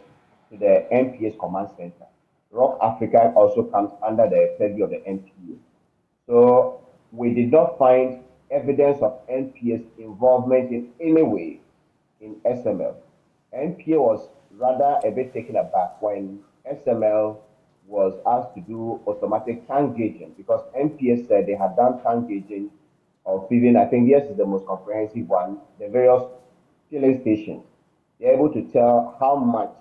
[SPEAKER 17] to the NPA's command center. Rock Africa also comes under the purview of the NPA. So we did not find evidence of NPA's involvement in any way in SML. NPA was rather a bit taken aback when SML was asked to do automatic tank gauging, because NPA said they had done tank gauging of even, I think this is the most comprehensive one, the various filling stations. They're able to tell how much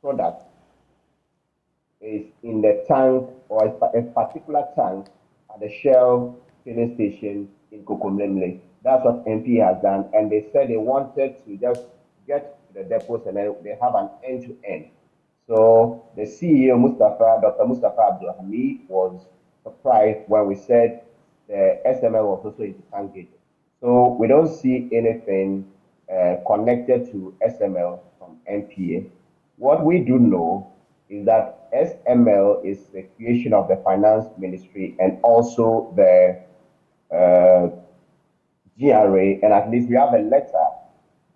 [SPEAKER 17] product is in the tank or a particular tank at the Shell filling station in Kokomlemle. That's what MP has done, and they said they wanted to just get to the depots and then they have an end-to-end. So the CEO, Dr. Mustafa Abdul Hamid, was surprised when we said the SML was also into tank gauging. So we don't see anything connected to SML from NPA. What we do know is that SML is the creation of the Finance Ministry and also the GRA, and at least we have a letter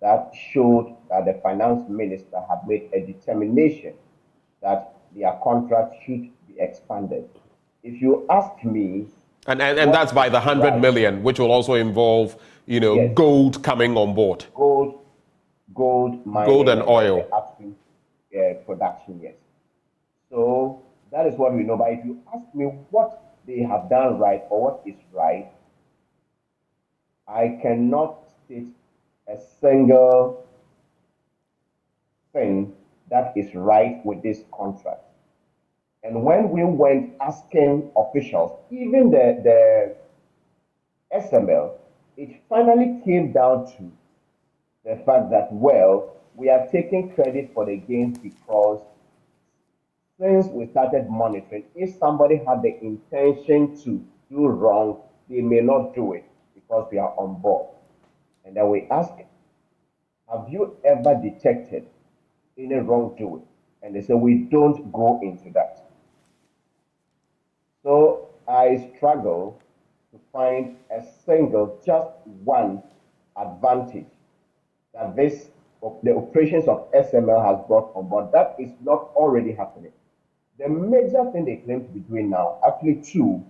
[SPEAKER 17] that showed that the Finance Minister had made a determination that their contract should be expanded. If you ask me,
[SPEAKER 1] and that's by the 100 million, which will also involve,
[SPEAKER 17] Yes.
[SPEAKER 1] gold coming on board.
[SPEAKER 17] Gold mining,
[SPEAKER 1] Gold and oil.
[SPEAKER 17] Upstream production, yes. So that is what we know. But if you ask me what they have done right or what is right, I cannot state a single thing that is right with this contract. And when we went asking officials, even the SML, it finally came down to the fact that, well, we are taking credit for the gains because since we started monitoring, if somebody had the intention to do wrong, they may not do it because we are on board. And then we ask, have you ever detected any wrongdoing? And they say, we don't go into that. So I struggle to find a single, just one advantage that the operations of SML has brought on board. That is not already happening. The major thing they claim to be doing now, actually two,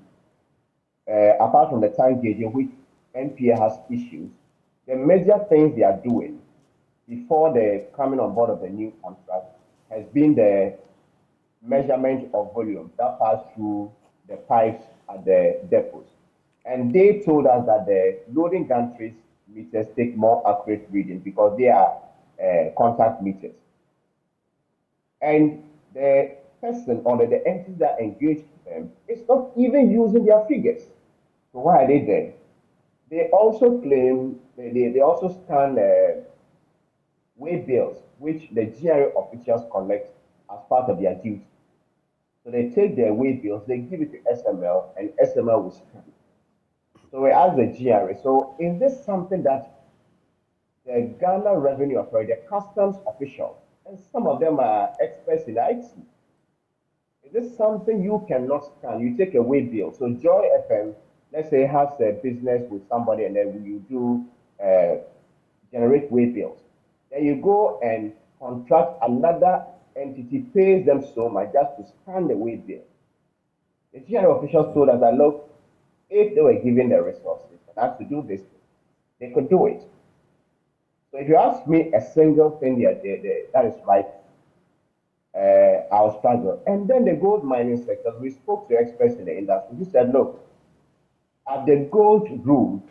[SPEAKER 17] apart from the tank gauging, which NPA has issues, the major things they are doing before the coming on board of the new contract has been the measurement of volume that pass through the pipes at the depots. And they told us that the loading gantries meters take more accurate reading because they are contact meters. And the person or the entities that engage with them is not even using their figures. So why are they there? They also claim, they also scan way bills, which the GRA officials collect as part of their duty. So they take their way bills, they give it to SML, and SML will scan. So we ask the GRA, so is this something that the Ghana Revenue Authority, the customs officials, and some of them are experts in IT, is this something you cannot scan? You take a way bill. So Joy FM, let's say, has a business with somebody, and then you do generate way bills. Then you go and contract another entity, pays them so much just to scan the way bill. The GRA officials told us that, look, if they were given the resources and asked to do this, they could do it. So if you ask me a single thing that is right, I'll struggle. And then the gold mining sector, we spoke to experts in the industry who said, look, at the gold route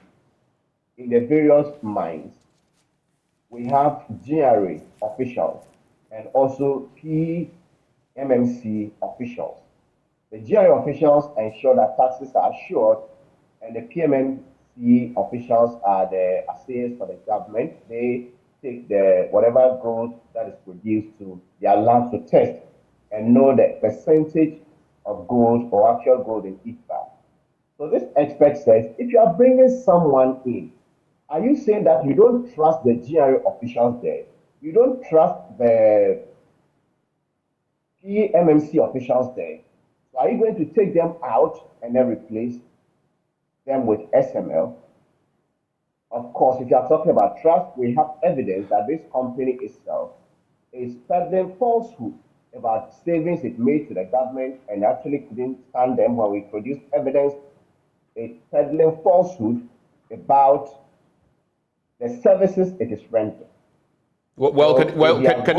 [SPEAKER 17] in the various mines, we have GRA officials and also PMMC officials. The GRA officials ensure that taxes are assured, and the PMMC officials are the assayers for the government. They take the whatever gold that is produced to their labs to test and know the percentage of gold or actual gold in each bag. So this expert says, if you are bringing someone in, are you saying that you don't trust the GRA officials there? You don't trust the PMMC officials there? So are you going to take them out and then replace them with SML? Of course, if you are talking about trust, we have evidence that this company itself is peddling falsehood about savings it made to the government and actually couldn't stand them when we produced evidence. It's peddling falsehood about the services it is renting.
[SPEAKER 1] Can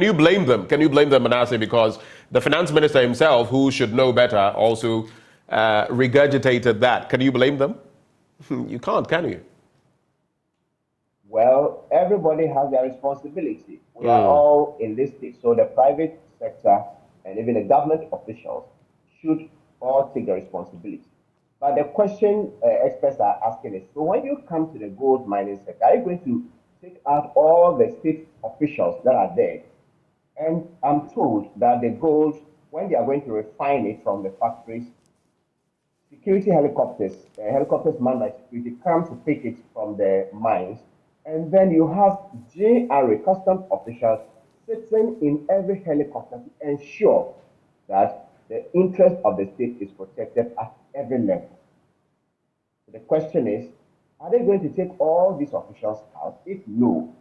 [SPEAKER 1] you blame them? Can you blame them, Manasseh? Because the finance minister himself, who should know better, also regurgitated that. Can you blame them? You can't, can you?
[SPEAKER 17] Well, everybody has their responsibility. We are all in this state. So the private sector and even the government officials should all take the responsibility. But the question experts are asking is, so when you come to the gold mining sector, are you going to take out all the state officials that are there? And I'm told that the gold, when they are going to refine it from the factories, security helicopters manned by security come to pick it from the mines. And then you have GRA, customs officials, sitting in every helicopter to ensure that the interest of the state is protected at every level. So the question is, are they going to take all these officials out? If no,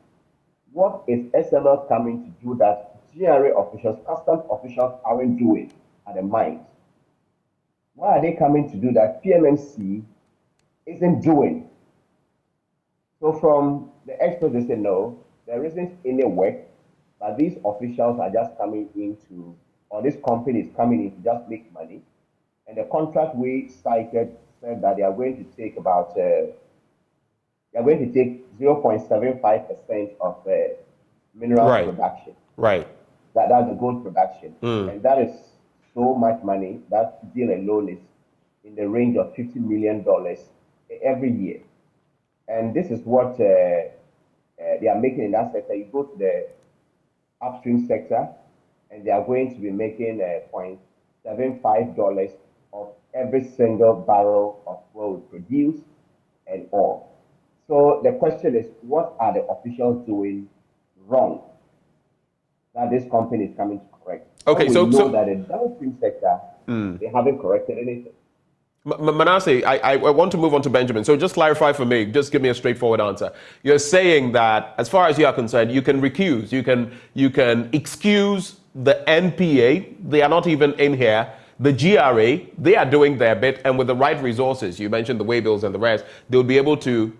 [SPEAKER 17] what is SML coming to do that GRA officials, customs officials aren't doing at the mines? Why are they coming to do that PMMC isn't doing? So from the experts, they say no, there isn't any work, but these officials are just coming into, or this company is coming in to just make money. And the contract we cited said that they are going to take about, they are going to take 0.75% of mineral production.
[SPEAKER 1] Right.
[SPEAKER 17] That's the gold production. And that is so much money. That deal alone is in the range of $50 million every year. And this is what they are making in that sector. You go to the upstream sector, and they are going to be making $0.75 of every single barrel of gold produced and all. So the question is, what are the officials doing wrong that this company is coming to correct?
[SPEAKER 1] Okay,
[SPEAKER 17] we know that in the downstream sector, they haven't corrected anything.
[SPEAKER 1] Manasseh, I want to move on to Benjamin. So just clarify for me, just give me a straightforward answer. You're saying that as far as you are concerned, you can recuse, you can excuse the NPA. They are not even in here. The GRA, they are doing their bit, and with the right resources, you mentioned the waybills and the rest, they'll be able to,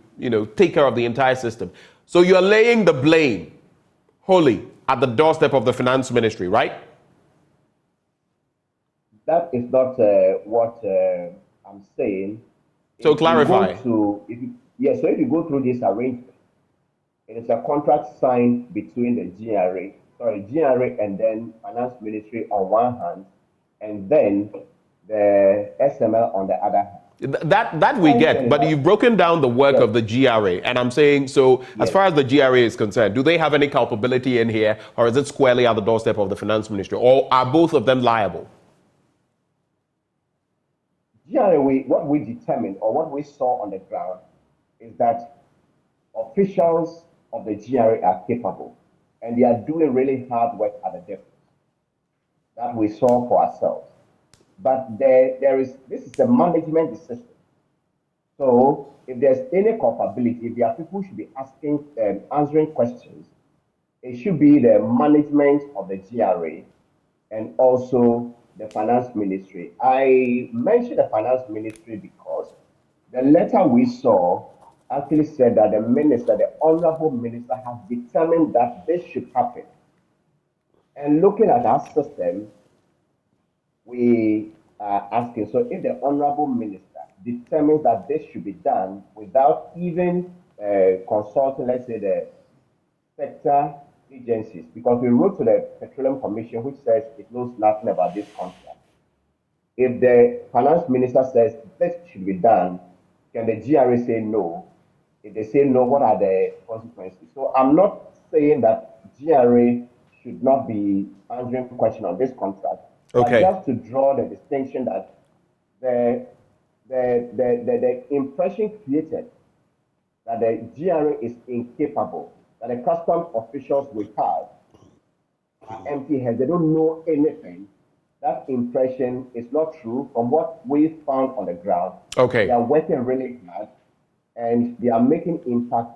[SPEAKER 1] take care of the entire system. So you're laying the blame wholly at the doorstep of the finance ministry, right?
[SPEAKER 17] That is not what I'm saying.
[SPEAKER 1] So clarify.
[SPEAKER 17] So if you go through this arrangement, it is a contract signed between the GRA and then finance ministry on one hand, and then the SML on the other hand.
[SPEAKER 1] That we get, but you've broken down the work of the GRA, and I'm saying, so as far as the GRA is concerned, do they have any culpability in here, or is it squarely at the doorstep of the finance ministry, or are both of them liable?
[SPEAKER 17] GRA, what we determined or what we saw on the ground is that officials of the GRA are capable, and they are doing really hard work at the depot. That we saw for ourselves. But this is a management decision. So if there's any culpability, if there are people who should be answering questions, it should be the management of the GRA and also the finance ministry. I mentioned the finance ministry because the letter we saw actually said that the honorable minister has determined that this should happen. And looking at our system, we are asking, so if the honorable minister determines that this should be done without even consulting, let's say, the sector agencies, because we wrote to the Petroleum Commission, which says it knows nothing about this contract. If the finance minister says this should be done, can the GRA say no? If they say no, what are the consequences? So I'm not saying that GRA should not be answering the question on this contract.
[SPEAKER 1] Okay.
[SPEAKER 17] But just to draw the distinction that the impression created that the GRA is incapable, that the custom officials we have are empty heads, they don't know anything. That impression is not true from what we found on the ground.
[SPEAKER 1] Okay.
[SPEAKER 17] They are working really hard and they are making impact,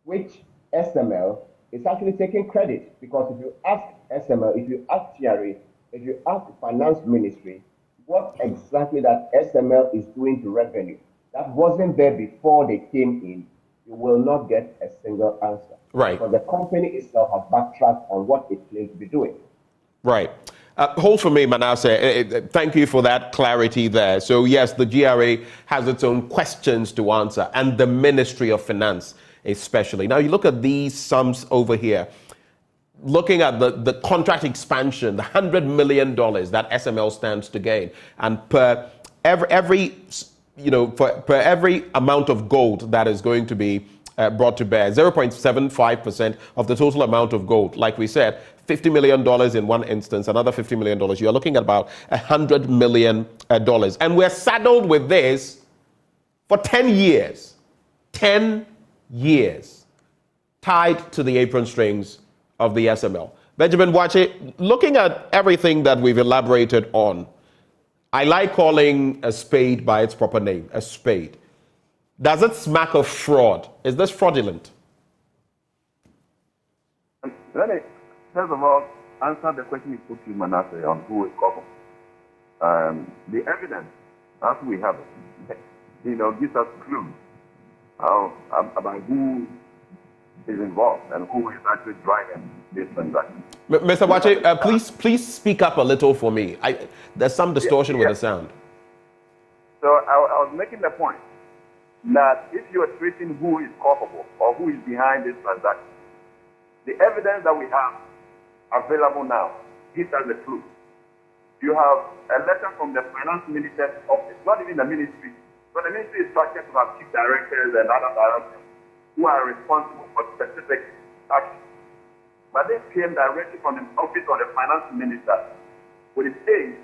[SPEAKER 17] which SML is actually taking credit, because if you ask SML, if you ask GRA, if you ask the finance ministry, what exactly that SML is doing to revenue that wasn't there before they came in, you will not get a single answer.
[SPEAKER 1] Right.
[SPEAKER 17] Because the company itself has backtracked on what it claims to be doing.
[SPEAKER 1] Right. Hold for me, Manasseh. Thank you for that clarity there. So yes, the GRA has its own questions to answer, and the Ministry of Finance especially. Now you look at these sums over here. Looking at the contract expansion, the $100 million that SML stands to gain, and per every amount of gold that is going to be brought to bear, 0.75% of the total amount of gold. Like we said, $50 million in one instance, another $50 million. You're looking at about $100 million. And we're saddled with this for 10 years. 10 years. Tied to the apron strings of the SML. Benjamin Wache, looking at everything that we've elaborated on, I like calling a spade by its proper name, a spade. Does it smack of fraud? Is this fraudulent?
[SPEAKER 18] Let me, first of all, answer the question you put to Manasseh on who is culpable. The evidence, as we have it, gives us clues about who is involved and who is actually driving this transaction.
[SPEAKER 1] Mr. Wache, please speak up a little for me. There's some distortion with the sound.
[SPEAKER 18] So I was making the point that if you are tracing who is culpable or who is behind this transaction, the evidence that we have available now gives us a clue. You have a letter from the finance minister's office, not even the ministry, but the ministry is structured to have chief directors and other directors who are responsible for specific actions. But this came directly from the office of the finance minister with a state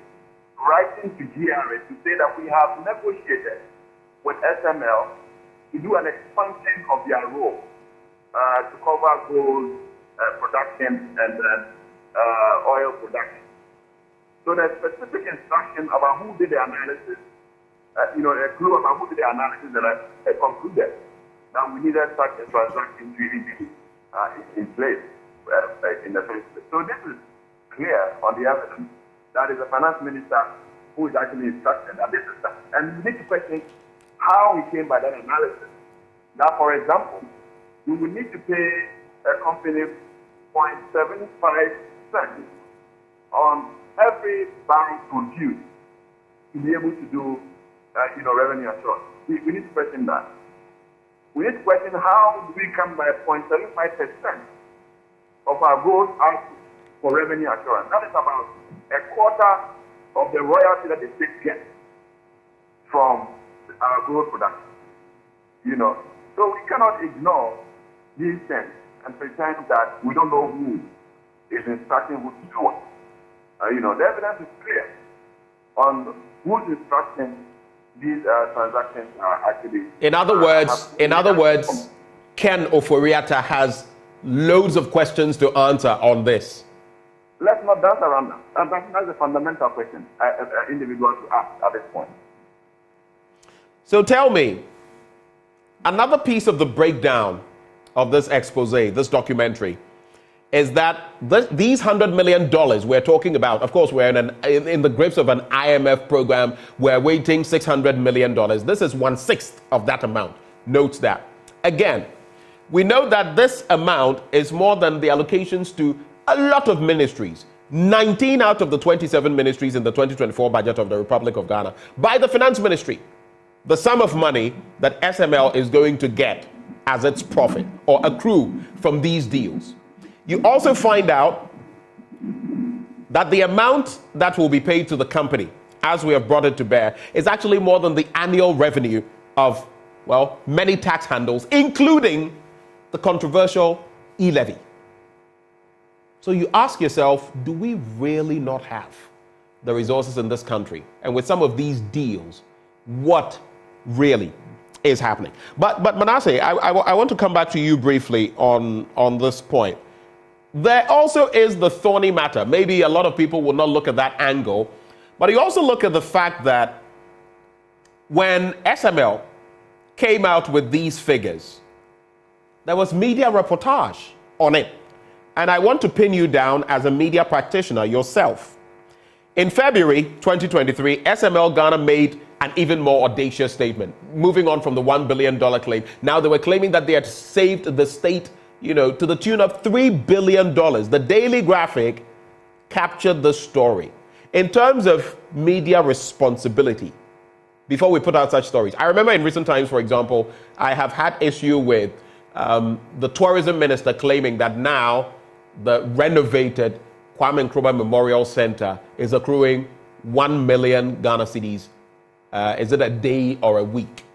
[SPEAKER 18] writing to GRA to say that we have negotiated with SML to do an expansion of their role to cover gold production and oil production. So there's specific instruction about who did the analysis, a clue about who did the analysis that I concluded that we needed such a transaction to really be in place in the first place. So this is clear on the evidence that is the finance minister who is actually instructed that this is that. And we need to question how we came by that analysis. Now, for example, we will need to pay a company 0.75 cents on every barrel produced to be able to do, revenue assurance. We need to question that. We need to question how do we come by 0.75% of our gold output for revenue assurance. That is about a quarter of the royalty that the state gets from our gold production. So we cannot ignore these things and pretend that we don't know who is instructing who to do it. The evidence is clear on who's instructing these transactions are actually.
[SPEAKER 1] In other words, Ken Oforiatta has loads of questions to answer on this.
[SPEAKER 18] Let's not dance around that. That's a fundamental question an individual to ask at this point.
[SPEAKER 1] So tell me, another piece of the breakdown of this expose, this documentary, is that these $100 million we're talking about, of course, we're in the grips of an IMF program, we're waiting $600 million. This is 1/6 of that amount. Note that. Again, we know that this amount is more than the allocations to a lot of ministries. 19 out of the 27 ministries in the 2024 budget of the Republic of Ghana by the Finance Ministry. The sum of money that SML is going to get as its profit or accrue from these deals. You also find out that the amount that will be paid to the company, as we have brought it to bear, is actually more than the annual revenue of well, many tax handles, including the controversial e-levy. So you ask yourself, do we really not have the resources in this country? And with some of these deals, what really is happening? But Manasseh, I want to come back to you briefly on this point. There also is the thorny matter. Maybe a lot of people will not look at that angle, but you also look at the fact that when SML came out with these figures, there was media reportage on it. And I want to pin you down as a media practitioner yourself. In February 2023, SML Ghana made an even more audacious statement, moving on from the $1 billion claim. Now they were claiming that they had saved the state, to the tune of $3 billion. The Daily Graphic captured the story. In terms of media responsibility, before we put out such stories, I remember in recent times, for example, I have had issue with the tourism minister claiming that now the renovated Kwame Nkrumah Memorial Center is accruing 1 million Ghana cedis. Is it a day or a week?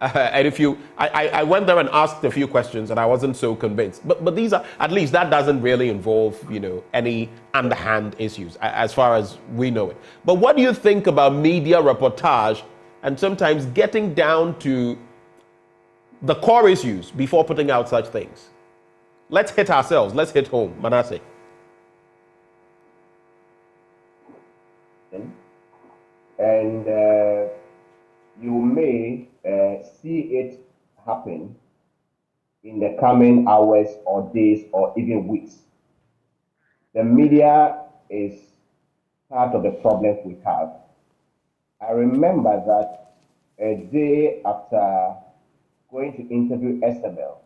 [SPEAKER 1] And I went there and asked a few questions and I wasn't so convinced. But these are, at least that doesn't really involve, any underhand issues as far as we know it. But what do you think about media reportage and sometimes getting down to the core issues before putting out such things? Let's hit ourselves. Let's hit home. Manasseh.
[SPEAKER 17] And you may see it happen in the coming hours or days or even weeks. The media is part of the problem we have. I remember that a day after going to interview SML,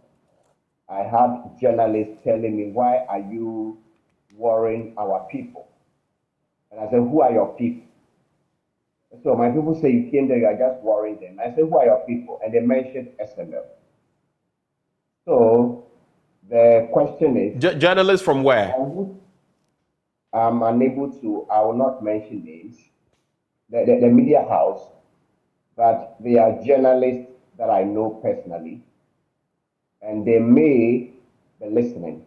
[SPEAKER 17] I had journalists telling me, why are you worrying our people? And I said, who are your people? So my people say, you came there, you are just worrying them. I said, who are your people? And they mentioned SML. So the question is...
[SPEAKER 1] Journalists from where?
[SPEAKER 17] I'm unable to, I will not mention names, the media house, but they are journalists that I know personally, and they may be listening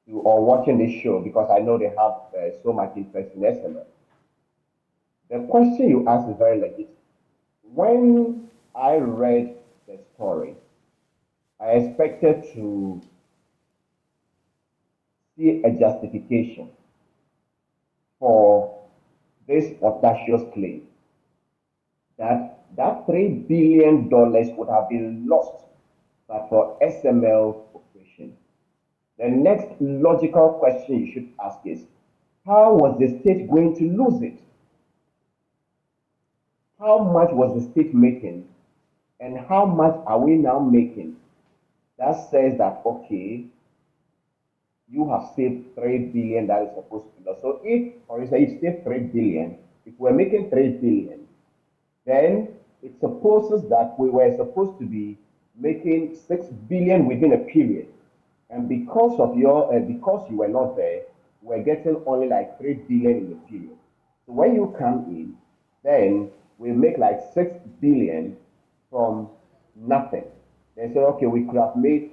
[SPEAKER 17] to or watching this show because I know they have so much interest in SML. The question you asked is very legit. When I read the story, I expected to see a justification for this audacious claim that $3 billion would have been lost but for SML operation. The next logical question you should ask is, how was the state going to lose it? How much was the state making and how much are we now making? That says that, okay, you have saved $3 billion that is supposed to be lost. So if, for instance, you saved $3 billion, if we're making $3 billion, then it supposes that we were supposed to be making $6 billion within a period. And because of because you were not there, we're getting only like $3 billion in the period. So when you come in, then we make like $6 billion from nothing. They say, okay, we could have made,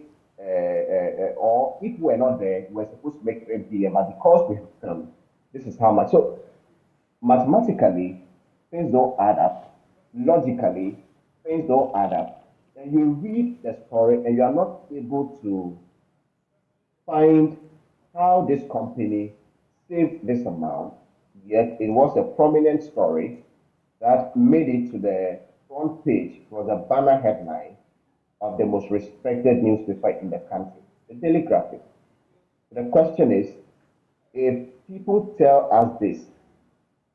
[SPEAKER 17] or if we're not there, we're supposed to make $3 billion, but because we have come, this is how much. So mathematically, things don't add up. Logically, things don't add up. And you read the story and you are not able to find how this company saved this amount, yet it was a prominent story that made it to the front page for the banner headline of the most respected newspaper in the country, the Daily Graphic. The question is, if people tell us this,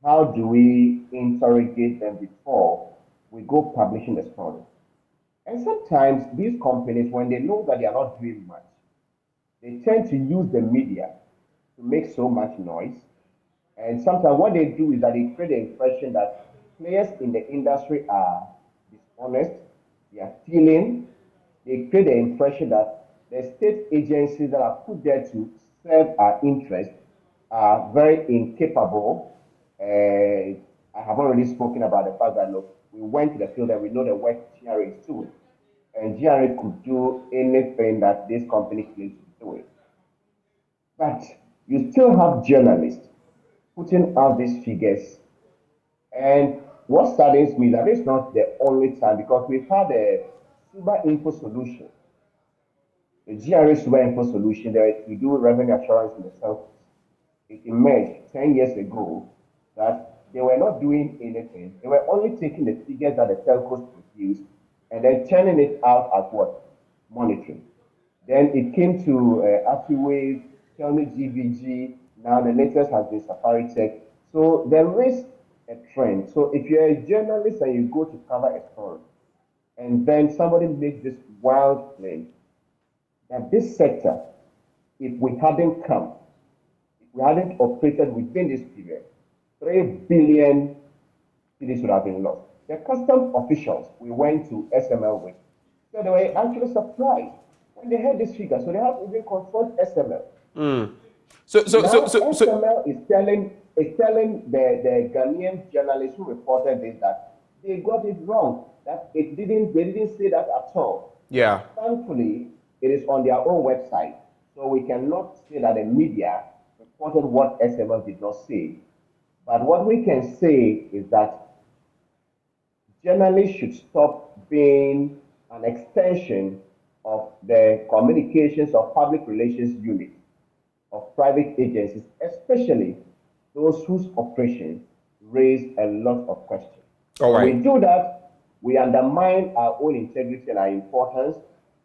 [SPEAKER 17] how do we interrogate them before we go publishing the story? And sometimes these companies, when they know that they are not doing much, they tend to use the media to make so much noise. And sometimes what they do is that they create the impression that players in the industry are dishonest, they are stealing. They create the impression that the state agencies that are put there to serve our interests are very incapable, I have already spoken about the fact that, look, we went to the field and we know the work GRA is doing. And GRA could do anything that this company claims to do. But you still have journalists putting out these figures. And what saddens me is that it's not the only time, because we've had a Super Info solution. The GRA Super Info solution, we do revenue assurance in the telcos. It emerged 10 years ago that they were not doing anything. They were only taking the figures that the telcos produced and then turning it out as what? Monitoring. Then it came to AfriWave, Tell Me GVG, now the latest has been Safari Tech. So there is a trend. So if you're a journalist and you go to cover a story, and then somebody makes this wild claim that this sector, if we hadn't come, if we hadn't operated within this period, 3 billion cities would have been lost. The customs officials we went to SML with, so they were actually surprised when they heard this figure. So they have to even confront SML.
[SPEAKER 1] So
[SPEAKER 17] SML is telling the Ghanaian journalists who reported this that they got it wrong. That they didn't say that at all.
[SPEAKER 1] Yeah.
[SPEAKER 17] Thankfully, it is on their own website, so we cannot say that the media reported what SML did not say. But what we can say is that journalists should stop being an extension of the communications or public relations unit of private agencies, especially those whose operations raise a lot of questions.
[SPEAKER 1] All right.
[SPEAKER 17] When we do that, we undermine our own integrity and our importance.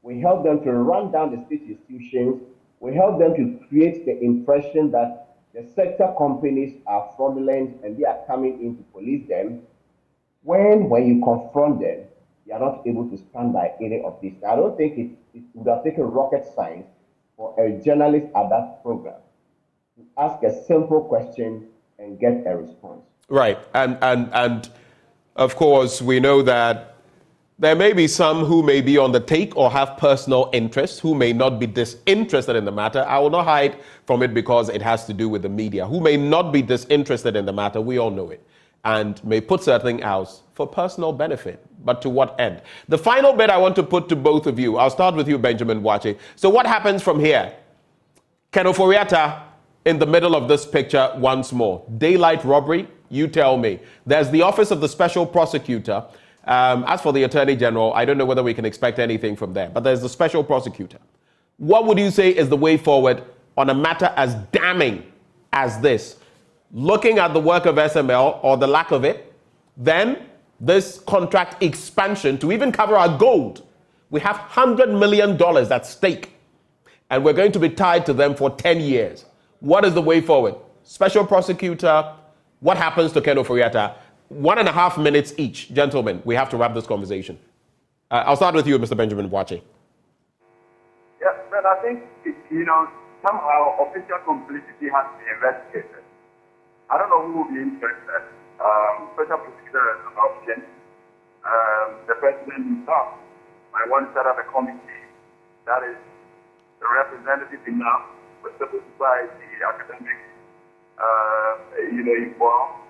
[SPEAKER 17] We help them to run down the state institutions. We help them to create the impression that the sector companies are fraudulent and they are coming in to police them. When you confront them, you are not able to stand by any of this. I don't think it would have taken rocket science for a journalist at that program to ask a simple question and get a response.
[SPEAKER 1] Right. And of course, we know that there may be some who may be on the take or have personal interests, who may not be disinterested in the matter. I will not hide from it because it has to do with the media, who may not be disinterested in the matter. We all know it. And may put something else for personal benefit. But to what end? The final bit I want to put to both of you. I'll start with you, Benjamin Wache. So what happens from here? Ken Ofori-Atta in the middle of this picture once more. Daylight robbery? You tell me. There's the Office of the Special Prosecutor. As for the Attorney General, I don't know whether we can expect anything from there. But there's the Special Prosecutor. What would you say is the way forward on a matter as damning as this? Looking at the work of SML or the lack of it, then this contract expansion to even cover our gold. We have $100 million at stake, and we're going to be tied to them for 10 years. What is the way forward? Special prosecutor, what happens to Ken Ofori-Atta? 1.5 minutes each. Gentlemen, we have to wrap this conversation. I'll start with you, Mr. Benjamin Wache.
[SPEAKER 18] Yeah, but I think, somehow official complicity has to be investigated. I don't know who will be interested. Special prosecutor is an option. The president himself might want to set up a committee that is representative enough for civil society, academics, involved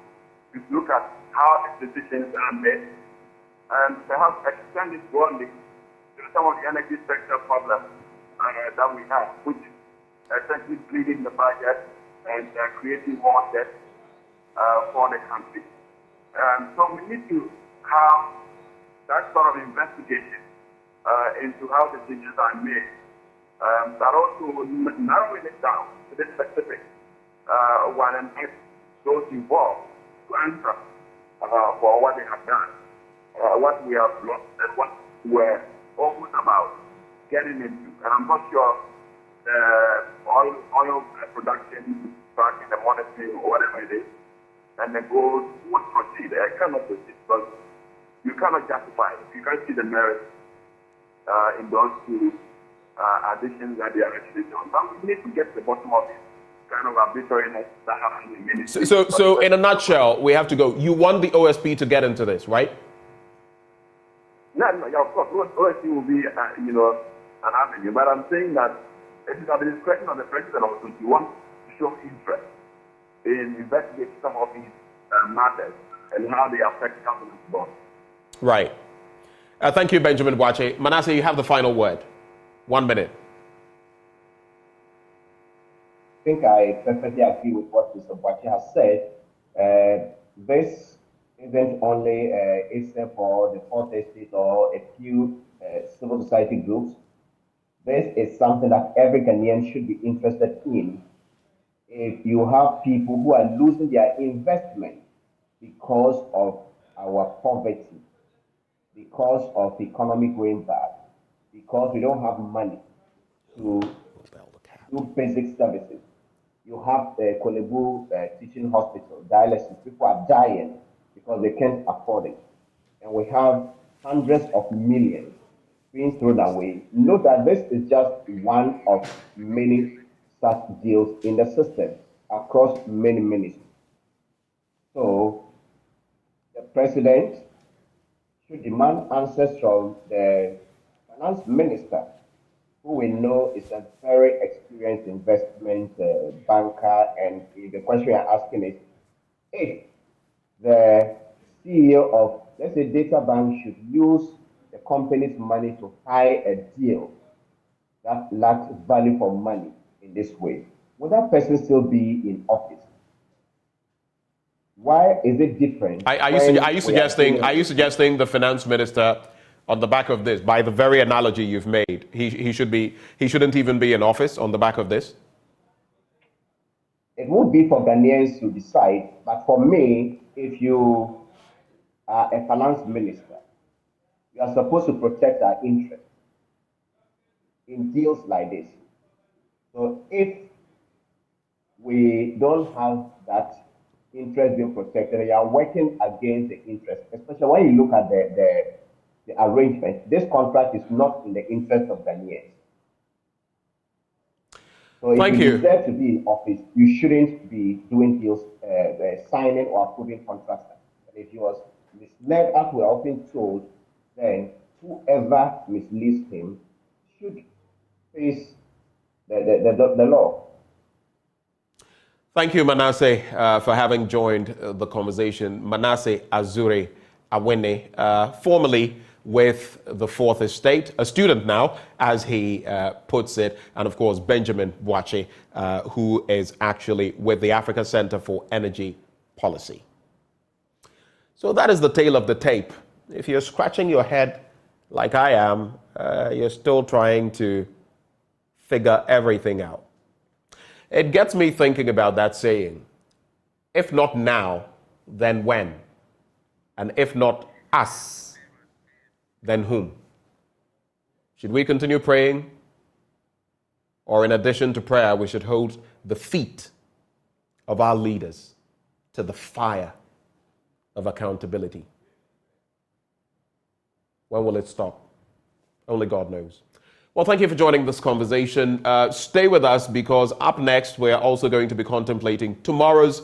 [SPEAKER 18] to look at how decisions are made and perhaps extend it broadly to some of the energy sector problems that we have, which is essentially bleeding the budget and creating more debt for the country. So we need to have that sort of investigation into how decisions are made, but also narrowing it down to the specific one and get those involved to answer for what they have done, what we have lost, and what we're almost about getting into. And I'm not sure the oil production, tracking, the monitoring, or whatever it is, and the gold would proceed. I cannot proceed because you cannot justify it. You can't see the merit in those two additions that they are actually doing. But we need to get to the bottom of it. Kind of arbitrariness that happens in ministry.
[SPEAKER 1] So in a nutshell, we have to go. You want the OSP to get into this, right?
[SPEAKER 18] No, of course, OSP will be, an avenue. But I'm saying that it is at the discretion of the president also to want to show interest in investigating some of these matters and how they affect governance board.
[SPEAKER 1] Right. Thank you, Benjamin Boakye. Manasseh, you have the final word. 1 minute.
[SPEAKER 17] I think I perfectly agree with what Mr. Boakye has said. This isn't only except for the fourth estate or a few civil society groups. This is something that every Ghanaian should be interested in. If you have people who are losing their investment because of our poverty, because of the economy going bad, because we don't have money to do basic services. You have the Kolebu teaching hospital, dialysis. People are dying because they can't afford it. And we have hundreds of millions being thrown away. Note that this is just one of many such deals in the system across many ministries. So the president should demand answers from the finance minister, who we know is a very experienced investment banker. And the question you're asking is, if the CEO of, let's say, Data Bank should use the company's money to buy a deal that lacks value for money in this way, will that person still be in office? Why is it different?
[SPEAKER 1] Are you suggesting the finance minister, on the back of this, by the very analogy you've made, he shouldn't even be in office on the back of this?
[SPEAKER 17] It would be for Ghanaians to decide, but for me, if you are a finance minister, you are supposed to protect our interests in deals like this. So if we don't have that interest being protected, you are working against the interest, especially when you look at the arrangement. This contract is not in the interest of Ghanaians. So if you deserve to be in office, you shouldn't be doing deals, signing or approving contracts. And if he was misled, as we are often told, then whoever misleads him should face the law.
[SPEAKER 1] Thank you, Manasseh, for having joined the conversation. Manasseh Azure Awene, formerly with the Fourth Estate, a student now, as he puts it, and of course, Benjamin Boakye, who is actually with the Africa Center for Energy Policy. So that is the tale of the tape. If you're scratching your head like I am, you're still trying to figure everything out. It gets me thinking about that saying, if not now, then when? And if not us, then whom? Should we continue praying? Or in addition to prayer, we should hold the feet of our leaders to the fire of accountability? When will it stop? Only God knows. Well, thank you for joining this conversation. Stay with us, because up next, we're also going to be contemplating tomorrow's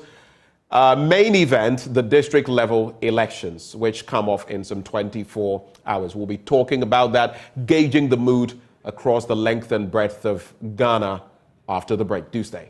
[SPEAKER 1] main event, the district level elections, which come off in some 24 hours. We'll be talking about that, gauging the mood across the length and breadth of Ghana after the break. Do stay.